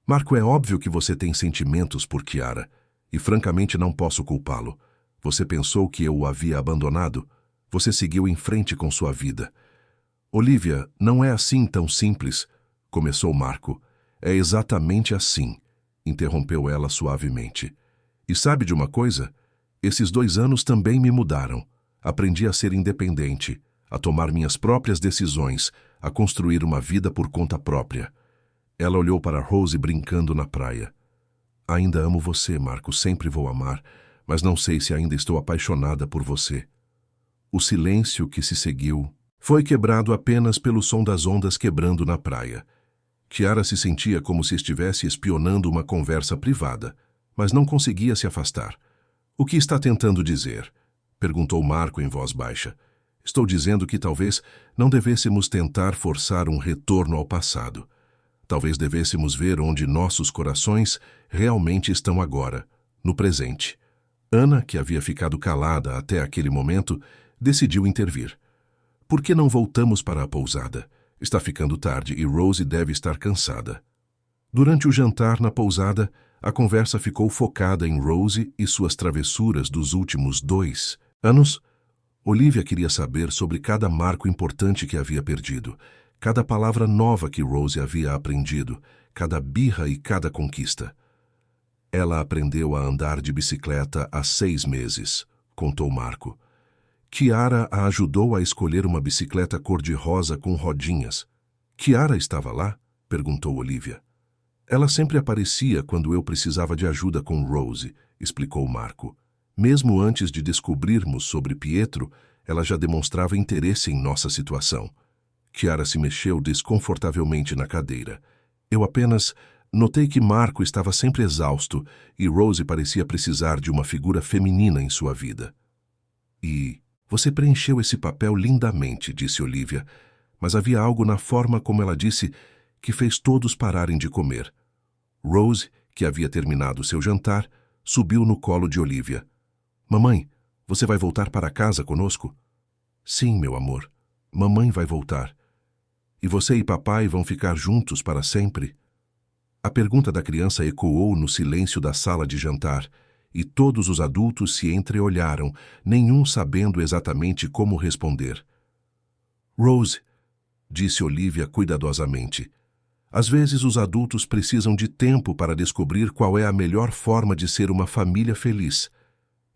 [SPEAKER 1] Marco, é óbvio que você tem sentimentos por Kiara, e francamente não posso culpá-lo. Você pensou que eu o havia abandonado? Você seguiu em frente com sua vida. Olivia, não é assim tão simples, começou Marco. É exatamente assim, interrompeu ela suavemente. E sabe de uma coisa? Esses 2 anos também me mudaram. Aprendi a ser independente, a tomar minhas próprias decisões, a construir uma vida por conta própria. Ela olhou para Rose brincando na praia. Ainda amo você, Marco, sempre vou amar, mas não sei se ainda estou apaixonada por você. O silêncio que se seguiu foi quebrado apenas pelo som das ondas quebrando na praia. Kiara se sentia como se estivesse espionando uma conversa privada, mas não conseguia se afastar. O que está tentando dizer? Perguntou Marco em voz baixa. Estou dizendo que talvez não devêssemos tentar forçar um retorno ao passado. Talvez devêssemos ver onde nossos corações realmente estão agora, no presente. Ana, que havia ficado calada até aquele momento, decidiu intervir. Por que não voltamos para a pousada? Está ficando tarde e Rose deve estar cansada. Durante o jantar na pousada, a conversa ficou focada em Rose e suas travessuras dos últimos 2 anos. Olivia queria saber sobre cada marco importante que havia perdido, cada palavra nova que Rose havia aprendido, cada birra e cada conquista. Ela aprendeu a andar de bicicleta há 6 meses, contou Marco. Kiara a ajudou a escolher uma bicicleta cor-de-rosa com rodinhas. Kiara estava lá? Perguntou Olivia. Ela sempre aparecia quando eu precisava de ajuda com Rose, explicou Marco. Mesmo antes de descobrirmos sobre Pietro, ela já demonstrava interesse em nossa situação. Kiara se mexeu desconfortavelmente na cadeira. Eu apenas notei que Marco estava sempre exausto e Rose parecia precisar de uma figura feminina em sua vida. E você preencheu esse papel lindamente, disse Olivia, mas havia algo na forma como ela disse que fez todos pararem de comer. Rose, que havia terminado seu jantar, subiu no colo de Olivia. Mamãe, você vai voltar para casa conosco? Sim, meu amor. Mamãe vai voltar. E você e papai vão ficar juntos para sempre? A pergunta da criança ecoou no silêncio da sala de jantar, e todos os adultos se entreolharam, nenhum sabendo exatamente como responder. Rose, disse Olivia cuidadosamente, às vezes os adultos precisam de tempo para descobrir qual é a melhor forma de ser uma família feliz.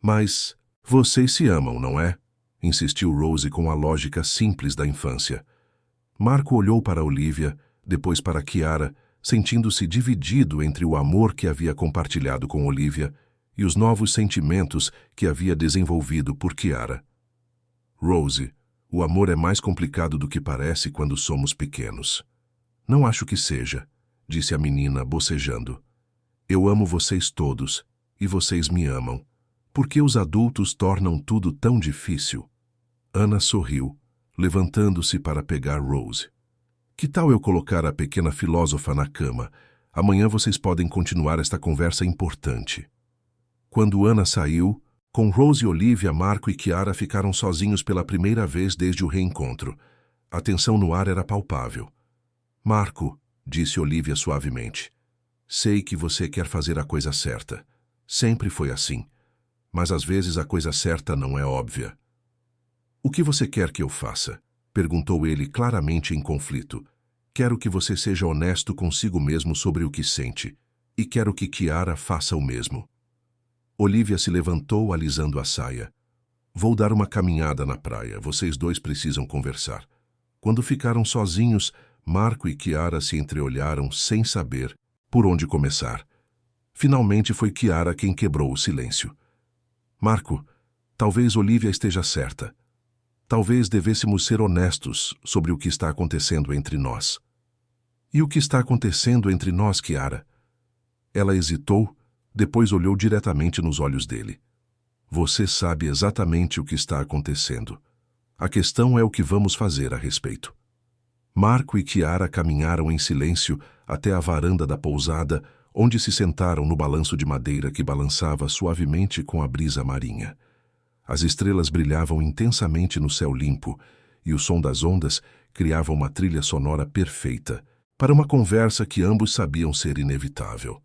[SPEAKER 1] Mas vocês se amam, não é? Insistiu Rose com a lógica simples da infância. Marco olhou para Olivia, depois para Kiara, sentindo-se dividido entre o amor que havia compartilhado com Olivia e os novos sentimentos que havia desenvolvido por Kiara. Rose, o amor é mais complicado do que parece quando somos pequenos. Não acho que seja, disse a menina bocejando. Eu amo vocês todos, e vocês me amam. Por que os adultos tornam tudo tão difícil? Ana sorriu, levantando-se para pegar Rose. Que tal eu colocar a pequena filósofa na cama? Amanhã vocês podem continuar esta conversa importante. Quando Ana saiu, com Rose, Olivia, Marco e Chiara ficaram sozinhos pela primeira vez desde o reencontro. A tensão no ar era palpável. Marco, disse Olivia suavemente, sei que você quer fazer a coisa certa. Sempre foi assim. Mas às vezes a coisa certa não é óbvia. O que você quer que eu faça? Perguntou ele claramente em conflito. Quero que você seja honesto consigo mesmo sobre o que sente. E quero que Chiara faça o mesmo. Olivia se levantou alisando a saia. Vou dar uma caminhada na praia. Vocês dois precisam conversar. Quando ficaram sozinhos, Marco e Chiara se entreolharam sem saber por onde começar. Finalmente foi Chiara quem quebrou o silêncio. Marco, talvez Olivia esteja certa. Talvez devêssemos ser honestos sobre o que está acontecendo entre nós. E o que está acontecendo entre nós, Chiara? Ela hesitou, depois olhou diretamente nos olhos dele. Você sabe exatamente o que está acontecendo. A questão é o que vamos fazer a respeito. Marco e Chiara caminharam em silêncio até a varanda da pousada, onde se sentaram no balanço de madeira que balançava suavemente com a brisa marinha. As estrelas brilhavam intensamente no céu limpo, e o som das ondas criava uma trilha sonora perfeita para uma conversa que ambos sabiam ser inevitável.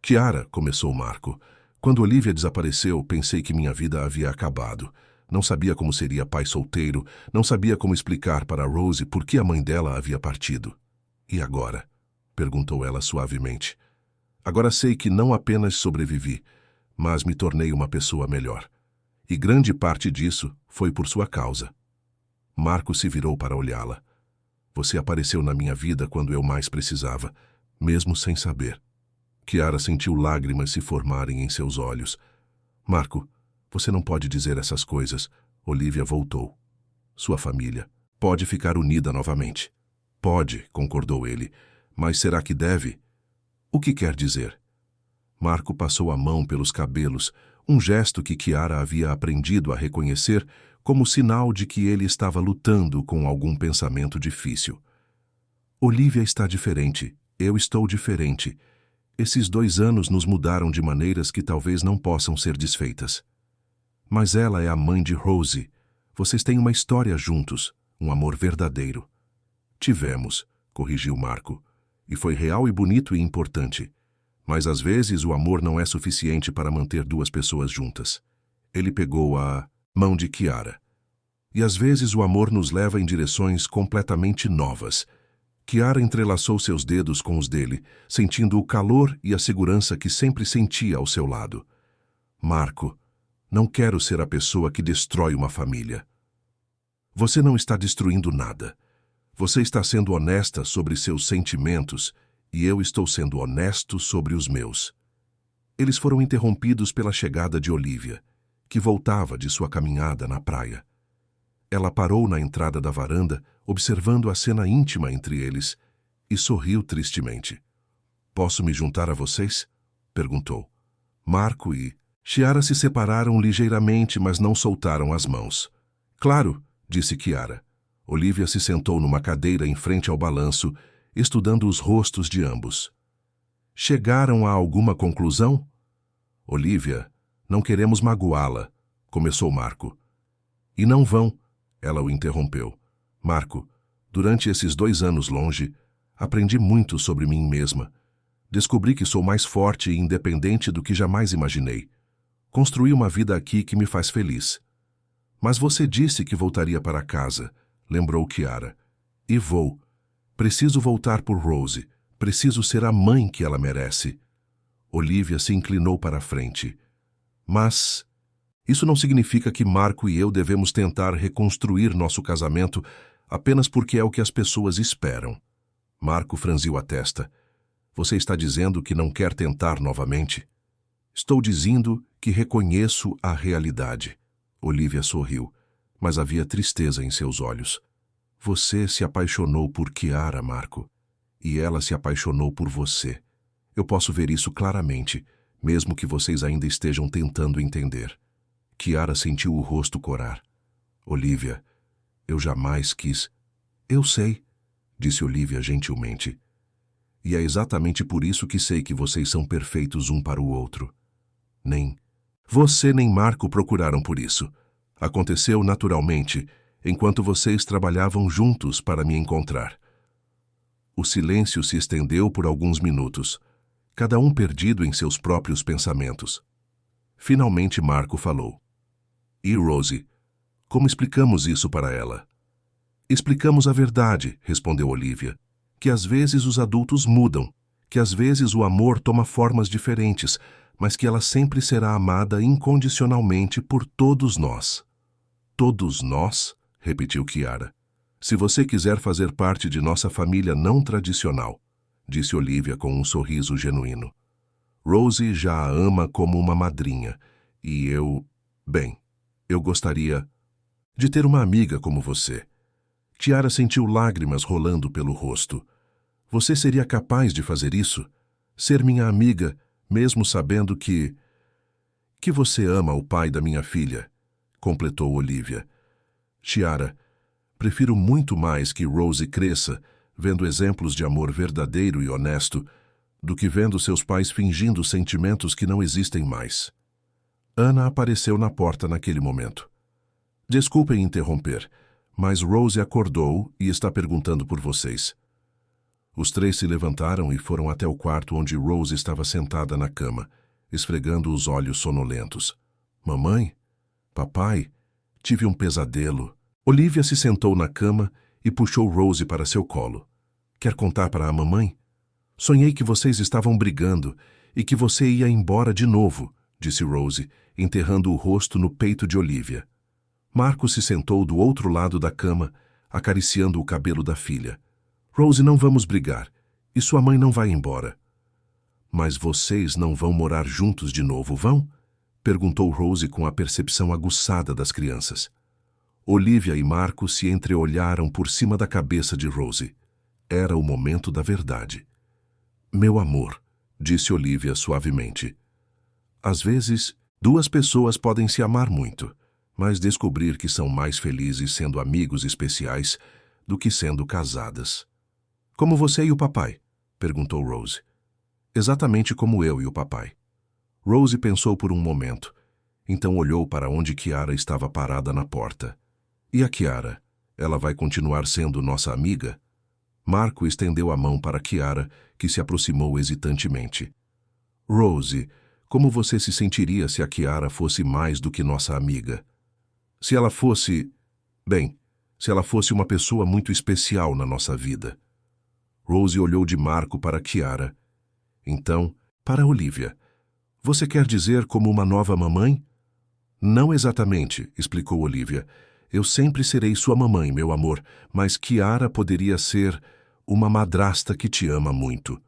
[SPEAKER 1] Chiara, começou Marco, quando Olivia desapareceu, pensei que minha vida havia acabado. Não sabia como seria pai solteiro, não sabia como explicar para Rose por que a mãe dela havia partido. E agora? Perguntou ela suavemente. Agora sei que não apenas sobrevivi, mas me tornei uma pessoa melhor. E grande parte disso foi por sua causa. Marco se virou para olhá-la. Você apareceu na minha vida quando eu mais precisava, mesmo sem saber. Chiara sentiu lágrimas se formarem em seus olhos. Marco, você não pode dizer essas coisas. Olivia voltou. Sua família pode ficar unida novamente. Pode, concordou ele, mas será que deve? O que quer dizer? Marco passou a mão pelos cabelos, um gesto que Chiara havia aprendido a reconhecer como sinal de que ele estava lutando com algum pensamento difícil. Olivia está diferente, eu estou diferente. Esses 2 anos nos mudaram de maneiras que talvez não possam ser desfeitas. Mas ela é a mãe de Rose. Vocês têm uma história juntos, um amor verdadeiro. Tivemos, corrigiu Marco, e foi real e bonito e importante. Mas às vezes o amor não é suficiente para manter 2 pessoas juntas. Ele pegou a mão de Chiara. E às vezes o amor nos leva em direções completamente novas. Chiara entrelaçou seus dedos com os dele, sentindo o calor e a segurança que sempre sentia ao seu lado. Marco, não quero ser a pessoa que destrói uma família. Você não está destruindo nada. Você está sendo honesta sobre seus sentimentos e eu estou sendo honesto sobre os meus. Eles foram interrompidos pela chegada de Olivia, que voltava de sua caminhada na praia. Ela parou na entrada da varanda, observando a cena íntima entre eles, e sorriu tristemente. Posso me juntar a vocês? Perguntou. Marco e Chiara se separaram ligeiramente, mas não soltaram as mãos. Claro, disse Chiara. Olivia se sentou numa cadeira em frente ao balanço, estudando os rostos de ambos. Chegaram a alguma conclusão? Olivia, não queremos magoá-la, começou Marco. E não vão, ela o interrompeu. Marco, durante esses 2 anos longe, aprendi muito sobre mim mesma. Descobri que sou mais forte e independente do que jamais imaginei. Construí uma vida aqui que me faz feliz. Mas você disse que voltaria para casa, lembrou Chiara. E vou. Preciso voltar por Rose. Preciso ser a mãe que ela merece. Olivia se inclinou para a frente. Mas isso não significa que Marco e eu devemos tentar reconstruir nosso casamento apenas porque é o que as pessoas esperam. Marco franziu a testa. Você está dizendo que não quer tentar novamente? Estou dizendo que reconheço a realidade. Olivia sorriu, mas havia tristeza em seus olhos. Você se apaixonou por Chiara, Marco, e ela se apaixonou por você. Eu posso ver isso claramente, mesmo que vocês ainda estejam tentando entender. Chiara sentiu o rosto corar. Olivia, eu jamais quis. Eu sei, disse Olivia gentilmente. E é exatamente por isso que sei que vocês são perfeitos um para o outro. Nem você nem Marco procuraram por isso. Aconteceu naturalmente, enquanto vocês trabalhavam juntos para me encontrar. O silêncio se estendeu por alguns minutos, cada um perdido em seus próprios pensamentos. Finalmente Marco falou. E Rosie, como explicamos isso para ela? Explicamos a verdade, respondeu Olivia, que às vezes os adultos mudam, que às vezes o amor toma formas diferentes, mas que ela sempre será amada incondicionalmente por todos nós. Todos nós? Repetiu Chiara. Se você quiser fazer parte de nossa família não tradicional, disse Olivia com um sorriso genuíno. Rosie já a ama como uma madrinha, e eu gostaria de ter uma amiga como você. Chiara sentiu lágrimas rolando pelo rosto. Você seria capaz de fazer isso? Ser minha amiga, mesmo sabendo que você ama o pai da minha filha, completou Olivia. Chiara, prefiro muito mais que Rosie cresça, vendo exemplos de amor verdadeiro e honesto, do que vendo seus pais fingindo sentimentos que não existem mais. Ana apareceu na porta naquele momento. Desculpem interromper, mas Rosie acordou e está perguntando por vocês. Os três se levantaram e foram até o quarto onde Rosie estava sentada na cama, esfregando os olhos sonolentos. Mamãe? Papai? Tive um pesadelo. Olivia se sentou na cama e puxou Rosie para seu colo. Quer contar para a mamãe? Sonhei que vocês estavam brigando e que você ia embora de novo, disse Rosie, enterrando o rosto no peito de Olivia. Marco se sentou do outro lado da cama, acariciando o cabelo da filha. Rosie, não vamos brigar, e sua mãe não vai embora. Mas vocês não vão morar juntos de novo, vão? Perguntou Rosie com a percepção aguçada das crianças. Olivia e Marco se entreolharam por cima da cabeça de Rosie. Era o momento da verdade. Meu amor, disse Olivia suavemente. Às vezes, duas pessoas podem se amar muito, mas descobrir que são mais felizes sendo amigos especiais do que sendo casadas. Como você e o papai? Perguntou Rosie. Exatamente como eu e o papai. Rosie pensou por um momento, então olhou para onde Chiara estava parada na porta. E a Chiara? Ela vai continuar sendo nossa amiga? Marco estendeu a mão para Chiara, que se aproximou hesitantemente. Rosie, como você se sentiria se a Chiara fosse mais do que nossa amiga? Se ela fosse... se ela fosse uma pessoa muito especial na nossa vida. Rosie olhou de Marco para Chiara. Então, para Olivia. Você quer dizer como uma nova mamãe? Não exatamente, explicou Olivia. Eu sempre serei sua mamãe, meu amor, mas Chiara poderia ser uma madrasta que te ama muito.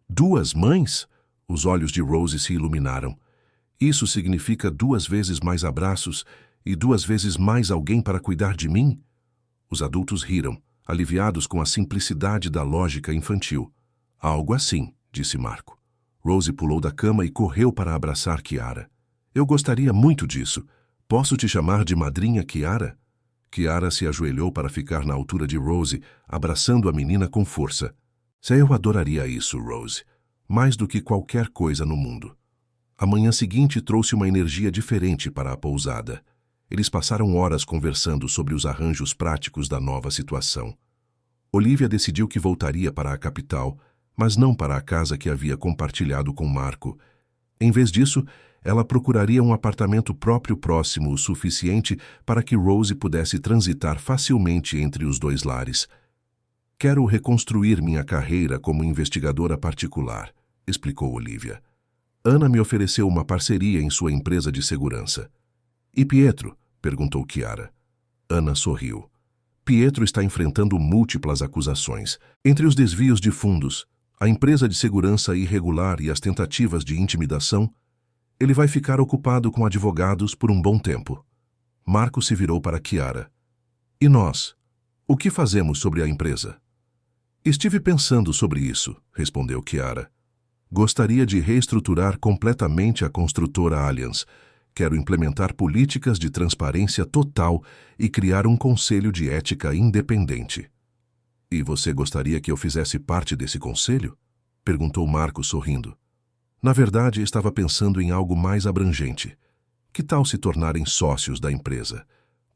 [SPEAKER 1] Duas mães? Os olhos de Rosie se iluminaram. Isso significa 2 vezes mais abraços e 2 vezes mais alguém para cuidar de mim? Os adultos riram, aliviados com a simplicidade da lógica infantil. Algo assim, disse Marco. Rosie pulou da cama e correu para abraçar Chiara. Eu gostaria muito disso. Posso te chamar de madrinha Chiara? Chiara se ajoelhou para ficar na altura de Rosie, abraçando a menina com força. Eu adoraria isso, Rosie. Mais do que qualquer coisa no mundo. A manhã seguinte trouxe uma energia diferente para a pousada. Eles passaram horas conversando sobre os arranjos práticos da nova situação. Olivia decidiu que voltaria para a capital, mas não para a casa que havia compartilhado com Marco. Em vez disso, ela procuraria um apartamento próprio próximo o suficiente para que Rosie pudesse transitar facilmente entre os 2 lares. Quero reconstruir minha carreira como investigadora particular, explicou Olivia. Ana me ofereceu uma parceria em sua empresa de segurança. E Pietro? Perguntou Chiara. Ana sorriu. Pietro está enfrentando múltiplas acusações. Entre os desvios de fundos, a empresa de segurança irregular e as tentativas de intimidação, ele vai ficar ocupado com advogados por um bom tempo. Marco se virou para Chiara. E nós? O que fazemos sobre a empresa? Estive pensando sobre isso, respondeu Chiara. Gostaria de reestruturar completamente a construtora Allianz. Quero implementar políticas de transparência total e criar um conselho de ética independente. E você gostaria que eu fizesse parte desse conselho? Perguntou Marco sorrindo. Na verdade, estava pensando em algo mais abrangente. Que tal se tornarem sócios da empresa?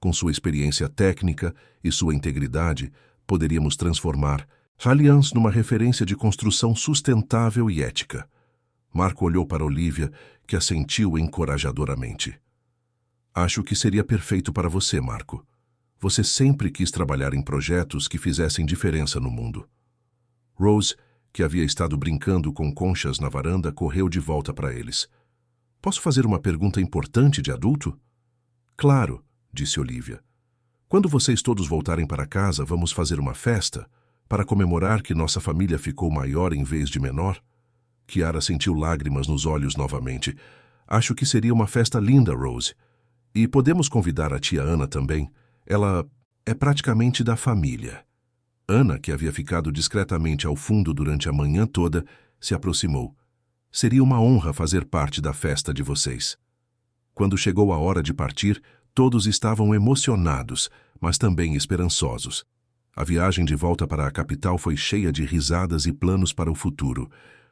[SPEAKER 1] Com sua experiência técnica e sua integridade, poderíamos transformar Allianz numa referência de construção sustentável e ética. Marco olhou para Olivia, que assentiu encorajadoramente. Acho que seria perfeito para você, Marco. Você sempre quis trabalhar em projetos que fizessem diferença no mundo. Rose, que havia estado brincando com conchas na varanda, correu de volta para eles. Posso fazer uma pergunta importante de adulto? Claro, disse Olivia. Quando vocês todos voltarem para casa, vamos fazer uma festa para comemorar que nossa família ficou maior em vez de menor? Kiara sentiu lágrimas nos olhos novamente. Acho que seria uma festa linda, Rose. E podemos convidar a tia Ana também. Ela é praticamente da família. Ana, que havia ficado discretamente ao fundo durante a manhã toda, se aproximou. Seria uma honra fazer parte da festa de vocês. Quando chegou a hora de partir, todos estavam emocionados, mas também esperançosos. A viagem de volta para a capital foi cheia de risadas e planos para o futuro.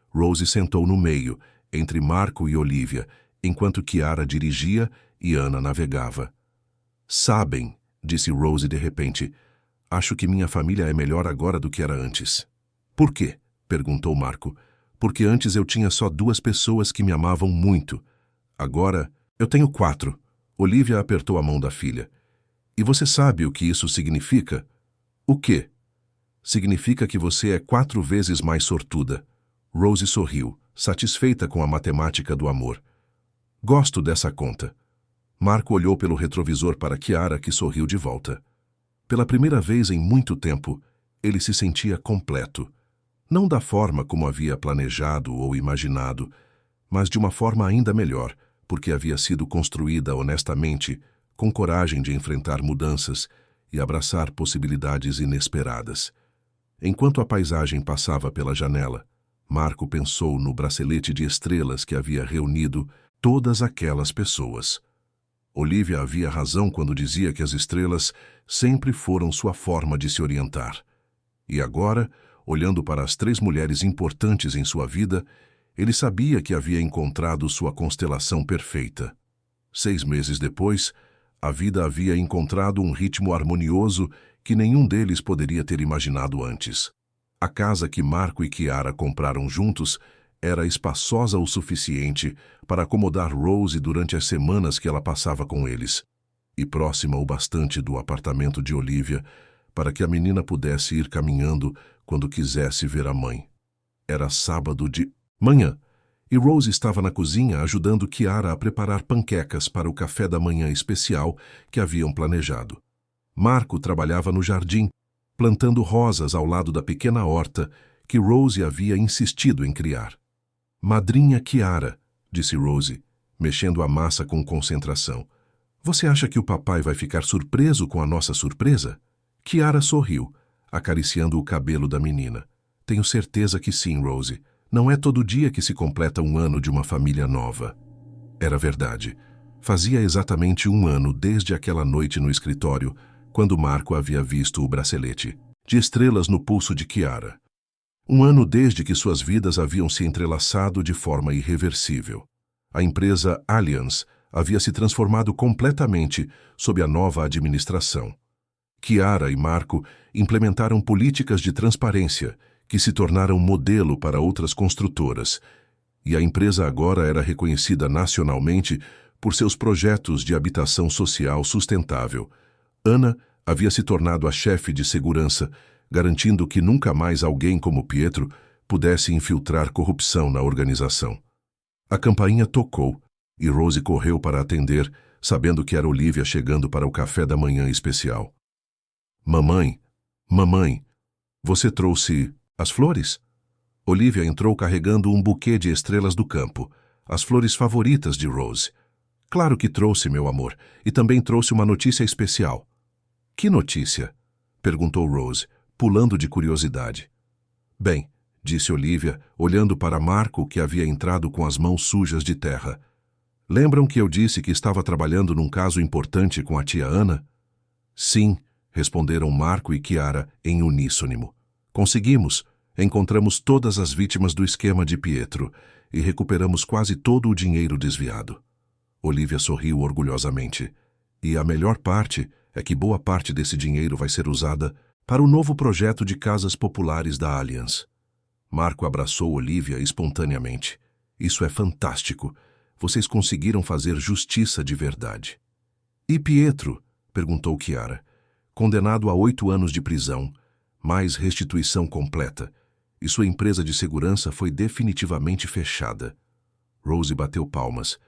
[SPEAKER 1] Rose sentou no meio, entre Marco e Olivia, enquanto Kiara dirigia e Ana navegava. Sabem, disse Rose de repente, acho que minha família é melhor agora do que era antes. Por quê? Perguntou Marco. Porque antes eu tinha só 2 pessoas que me amavam muito. Agora eu tenho 4. Olivia apertou a mão da filha. E você sabe o que isso significa? O quê? Significa que você é 4 vezes mais sortuda. Rose sorriu, satisfeita com a matemática do amor. Gosto dessa conta. Marco olhou pelo retrovisor para Kiara, que sorriu de volta. Pela primeira vez em muito tempo, ele se sentia completo. Não da forma como havia planejado ou imaginado, mas de uma forma ainda melhor, porque havia sido construída honestamente, com coragem de enfrentar mudanças e abraçar possibilidades inesperadas. Enquanto a paisagem passava pela janela, Marco pensou no bracelete de estrelas que havia reunido todas aquelas pessoas. Olivia havia razão quando dizia que as estrelas sempre foram sua forma de se orientar. E agora, olhando para as 3 mulheres importantes em sua vida, ele sabia que havia encontrado sua constelação perfeita. 6 meses depois, a vida havia encontrado um ritmo harmonioso que nenhum deles poderia ter imaginado antes. A casa que Marco e Kiara compraram juntos era espaçosa o suficiente para acomodar Rose durante as semanas que ela passava com eles, e próxima o bastante do apartamento de Olivia para que a menina pudesse ir caminhando quando quisesse ver a mãe. Era sábado de manhã, e Rose estava na cozinha ajudando Kiara a preparar panquecas para o café da manhã especial que haviam planejado. Marco trabalhava no jardim, plantando rosas ao lado da pequena horta que Rose havia insistido em criar. Madrinha Kiara, disse Rose, mexendo a massa com concentração. Você acha que o papai vai ficar surpreso com a nossa surpresa? Kiara sorriu, acariciando o cabelo da menina. Tenho certeza que sim, Rose. Não é todo dia que se completa 1 ano de uma família nova. Era verdade. Fazia exatamente 1 ano desde aquela noite no escritório, quando Marco havia visto o bracelete de estrelas no pulso de Kiara. 1 ano desde que suas vidas haviam se entrelaçado de forma irreversível. A empresa Allianz havia se transformado completamente sob a nova administração. Kiara e Marco implementaram políticas de transparência que se tornaram modelo para outras construtoras, e a empresa agora era reconhecida nacionalmente por seus projetos de habitação social sustentável. Ana havia se tornado a chefe de segurança, garantindo que nunca mais alguém como Pietro pudesse infiltrar corrupção na organização. A campainha tocou e Rose correu para atender, sabendo que era Olivia chegando para o café da manhã especial. Mamãe, você trouxe as flores? Olivia entrou carregando um buquê de estrelas do campo, as flores favoritas de Rose. Claro que trouxe, meu amor, e também trouxe uma notícia especial. Que notícia? Perguntou Rose, pulando de curiosidade. Bem, disse Olivia, olhando para Marco, que havia entrado com as mãos sujas de terra. Lembram que eu disse que estava trabalhando num caso importante com a tia Ana? Sim, responderam Marco e Kiara em uníssono. Conseguimos! Encontramos todas as vítimas do esquema de Pietro e recuperamos quase todo o dinheiro desviado. Olivia sorriu orgulhosamente. E a melhor parte é que boa parte desse dinheiro vai ser usada para o novo projeto de casas populares da Allianz. Marco abraçou Olivia espontaneamente. Isso é fantástico. Vocês conseguiram fazer justiça de verdade. E Pietro? Perguntou Chiara. Condenado a 8 anos de prisão, mais restituição completa, e sua empresa de segurança foi definitivamente fechada. Rose bateu palmas.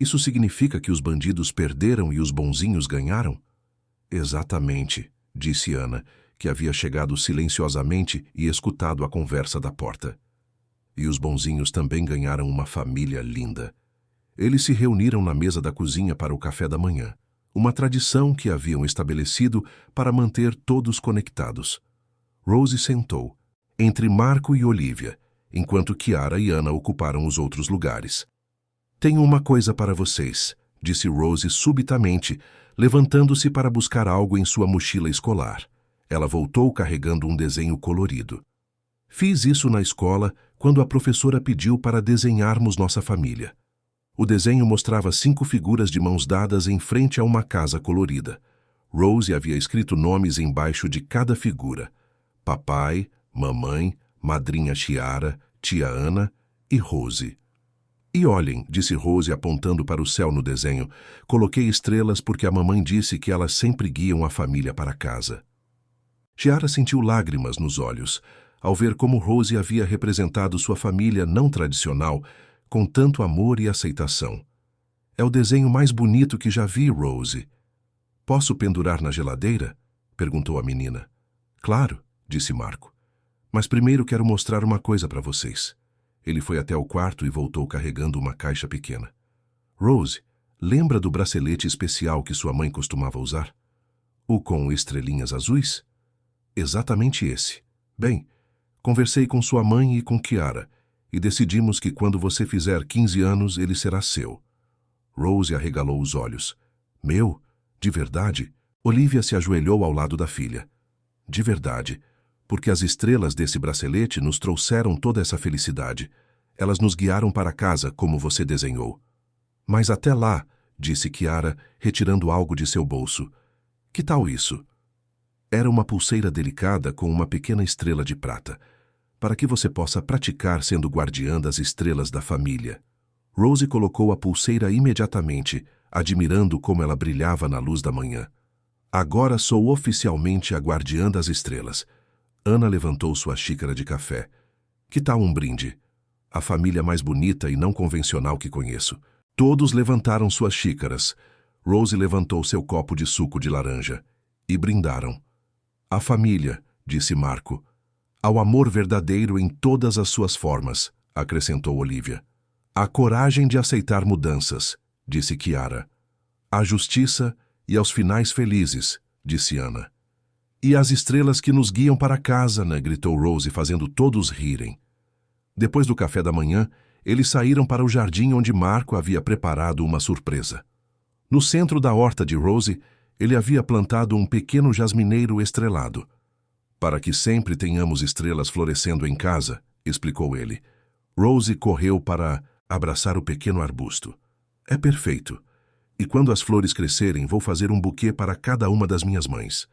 [SPEAKER 1] Isso significa que os bandidos perderam e os bonzinhos ganharam? Exatamente, disse Ana, que havia chegado silenciosamente e escutado a conversa da porta. E os bonzinhos também ganharam uma família linda. Eles se reuniram na mesa da cozinha para o café da manhã, uma tradição que haviam estabelecido para manter todos conectados. Rose sentou, entre Marco e Olivia, enquanto Chiara e Ana ocuparam os outros lugares. Tenho uma coisa para vocês, disse Rose subitamente, levantando-se para buscar algo em sua mochila escolar. Ela voltou carregando um desenho colorido. Fiz isso na escola quando a professora pediu para desenharmos nossa família. O desenho mostrava 5 figuras de mãos dadas em frente a uma casa colorida. Rose havia escrito nomes embaixo de cada figura: papai, mamãe, madrinha Chiara, tia Ana e Rose. E olhem, disse Rose apontando para o céu no desenho, coloquei estrelas porque a mamãe disse que elas sempre guiam a família para casa. Chiara sentiu lágrimas nos olhos, ao ver como Rose havia representado sua família não tradicional, com tanto amor e aceitação. É o desenho mais bonito que já vi, Rose. Posso pendurar na geladeira? Perguntou a menina. Claro, disse Marco. Mas primeiro quero mostrar uma coisa para vocês. Ele foi até o quarto e voltou carregando uma caixa pequena. Rose, lembra do bracelete especial que sua mãe costumava usar? O com estrelinhas azuis? Exatamente esse. Bem, conversei com sua mãe e com Chiara, e decidimos que quando você fizer 15 anos, ele será seu. Rose arregalou os olhos. Meu? De verdade? Olivia se ajoelhou ao lado da filha. De verdade, porque as estrelas desse bracelete nos trouxeram toda essa felicidade. Elas nos guiaram para casa, como você desenhou. Mas até lá, disse Chiara, retirando algo de seu bolso. Que tal isso? Era uma pulseira delicada com uma pequena estrela de prata, para que você possa praticar sendo guardiã das estrelas da família. Rose colocou a pulseira imediatamente, admirando como ela brilhava na luz da manhã. Agora sou oficialmente a guardiã das estrelas. Ana levantou sua xícara de café. Que tal um brinde? A família mais bonita e não convencional que conheço. Todos levantaram suas xícaras. Rose levantou seu copo de suco de laranja. E brindaram. A família, disse Marco. Ao amor verdadeiro em todas as suas formas, acrescentou Olivia. A coragem de aceitar mudanças, disse Chiara. A justiça e aos finais felizes, disse Ana. E as estrelas que nos guiam para casa, né? Gritou Rose, fazendo todos rirem. Depois do café da manhã, eles saíram para o jardim onde Marco havia preparado uma surpresa. No centro da horta de Rose, ele havia plantado um pequeno jasmineiro estrelado. Para que sempre tenhamos estrelas florescendo em casa, explicou ele. Rose correu para abraçar o pequeno arbusto. É perfeito. E quando as flores crescerem, vou fazer um buquê para cada uma das minhas mães.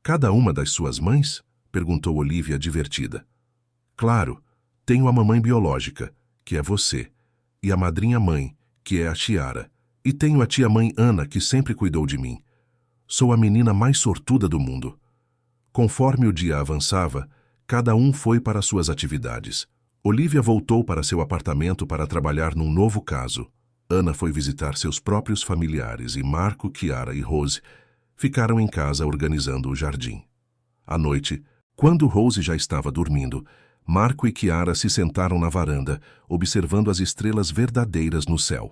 [SPEAKER 1] Cada uma das suas mães? Perguntou Olivia, divertida. Claro, tenho a mamãe biológica, que é você, e a madrinha-mãe, que é a Chiara, e tenho a tia-mãe Ana, que sempre cuidou de mim. Sou a menina mais sortuda do mundo. Conforme o dia avançava, cada um foi para suas atividades. Olivia voltou para seu apartamento para trabalhar num novo caso. Ana foi visitar seus próprios familiares e Marco, Chiara e Rose ficaram em casa organizando o jardim. À noite, quando Rose já estava dormindo, Marco e Chiara se sentaram na varanda, observando as estrelas verdadeiras no céu.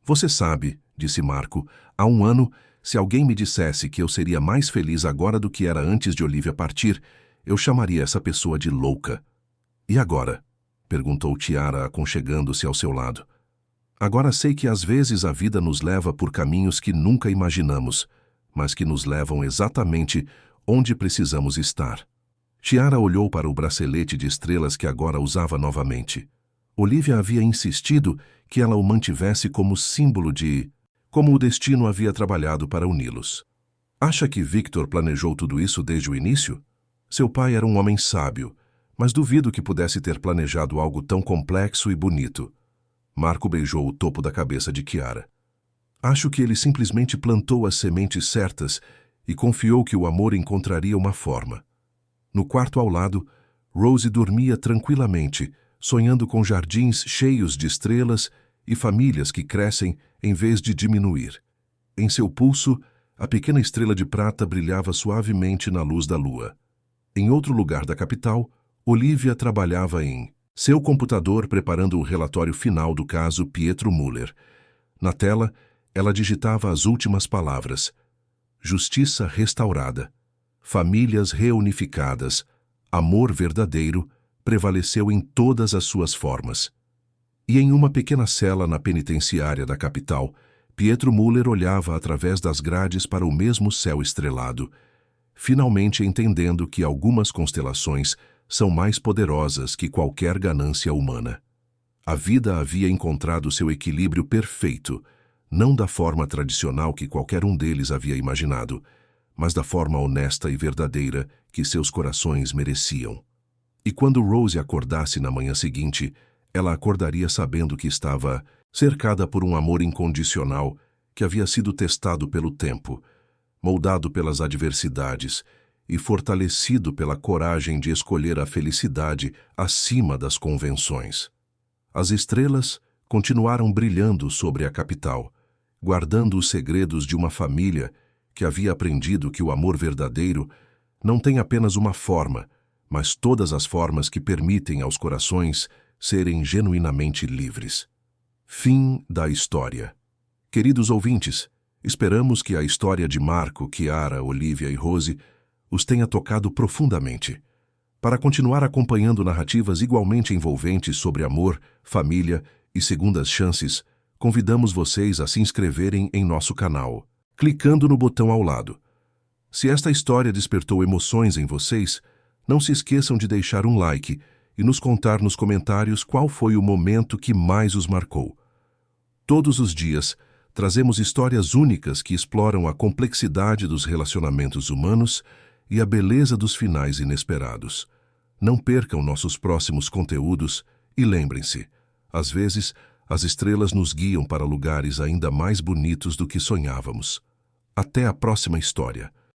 [SPEAKER 1] Você sabe, disse Marco, há um ano, se alguém me dissesse que eu seria mais feliz agora do que era antes de Olivia partir, eu chamaria essa pessoa de louca. E agora? Perguntou Chiara, aconchegando-se ao seu lado. Agora sei que às vezes a vida nos leva por caminhos que nunca imaginamos, mas que nos levam exatamente onde precisamos estar. Chiara olhou para o bracelete de estrelas que agora usava novamente. Olivia havia insistido que ela o mantivesse como símbolo de como o destino havia trabalhado para uni-los. Acha que Victor planejou tudo isso desde o início? Seu pai era um homem sábio, mas duvido que pudesse ter planejado algo tão complexo e bonito. Marco beijou o topo da cabeça de Chiara. Acho que ele simplesmente plantou as sementes certas e confiou que o amor encontraria uma forma. No quarto ao lado, Rose dormia tranquilamente, sonhando com jardins cheios de estrelas e famílias que crescem em vez de diminuir. Em seu pulso, a pequena estrela de prata brilhava suavemente na luz da lua. Em outro lugar da capital, Olivia trabalhava em seu computador preparando o relatório final do caso Pietro Müller. Na tela, ela digitava as últimas palavras: justiça restaurada, famílias reunificadas, amor verdadeiro prevaleceu em todas as suas formas. E em uma pequena cela na penitenciária da capital, Pietro Müller olhava através das grades para o mesmo céu estrelado, finalmente entendendo que algumas constelações são mais poderosas que qualquer ganância humana. A vida havia encontrado seu equilíbrio perfeito, não da forma tradicional que qualquer um deles havia imaginado, mas da forma honesta e verdadeira que seus corações mereciam. E quando Rose acordasse na manhã seguinte, ela acordaria sabendo que estava cercada por um amor incondicional que havia sido testado pelo tempo, moldado pelas adversidades e fortalecido pela coragem de escolher a felicidade acima das convenções. As estrelas continuaram brilhando sobre a capital, guardando os segredos de uma família que havia aprendido que o amor verdadeiro não tem apenas uma forma, mas todas as formas que permitem aos corações serem genuinamente livres. Fim da história. Queridos ouvintes, esperamos que a história de Marco, Chiara, Olivia e Rose os tenha tocado profundamente. Para continuar acompanhando narrativas igualmente envolventes sobre amor, família e segundas chances, convidamos vocês a se inscreverem em nosso canal, clicando no botão ao lado. Se esta história despertou emoções em vocês, não se esqueçam de deixar um like e nos contar nos comentários qual foi o momento que mais os marcou. Todos os dias, trazemos histórias únicas que exploram a complexidade dos relacionamentos humanos e a beleza dos finais inesperados. Não percam nossos próximos conteúdos e lembrem-se, às vezes, as estrelas nos guiam para lugares ainda mais bonitos do que sonhávamos. Até a próxima história.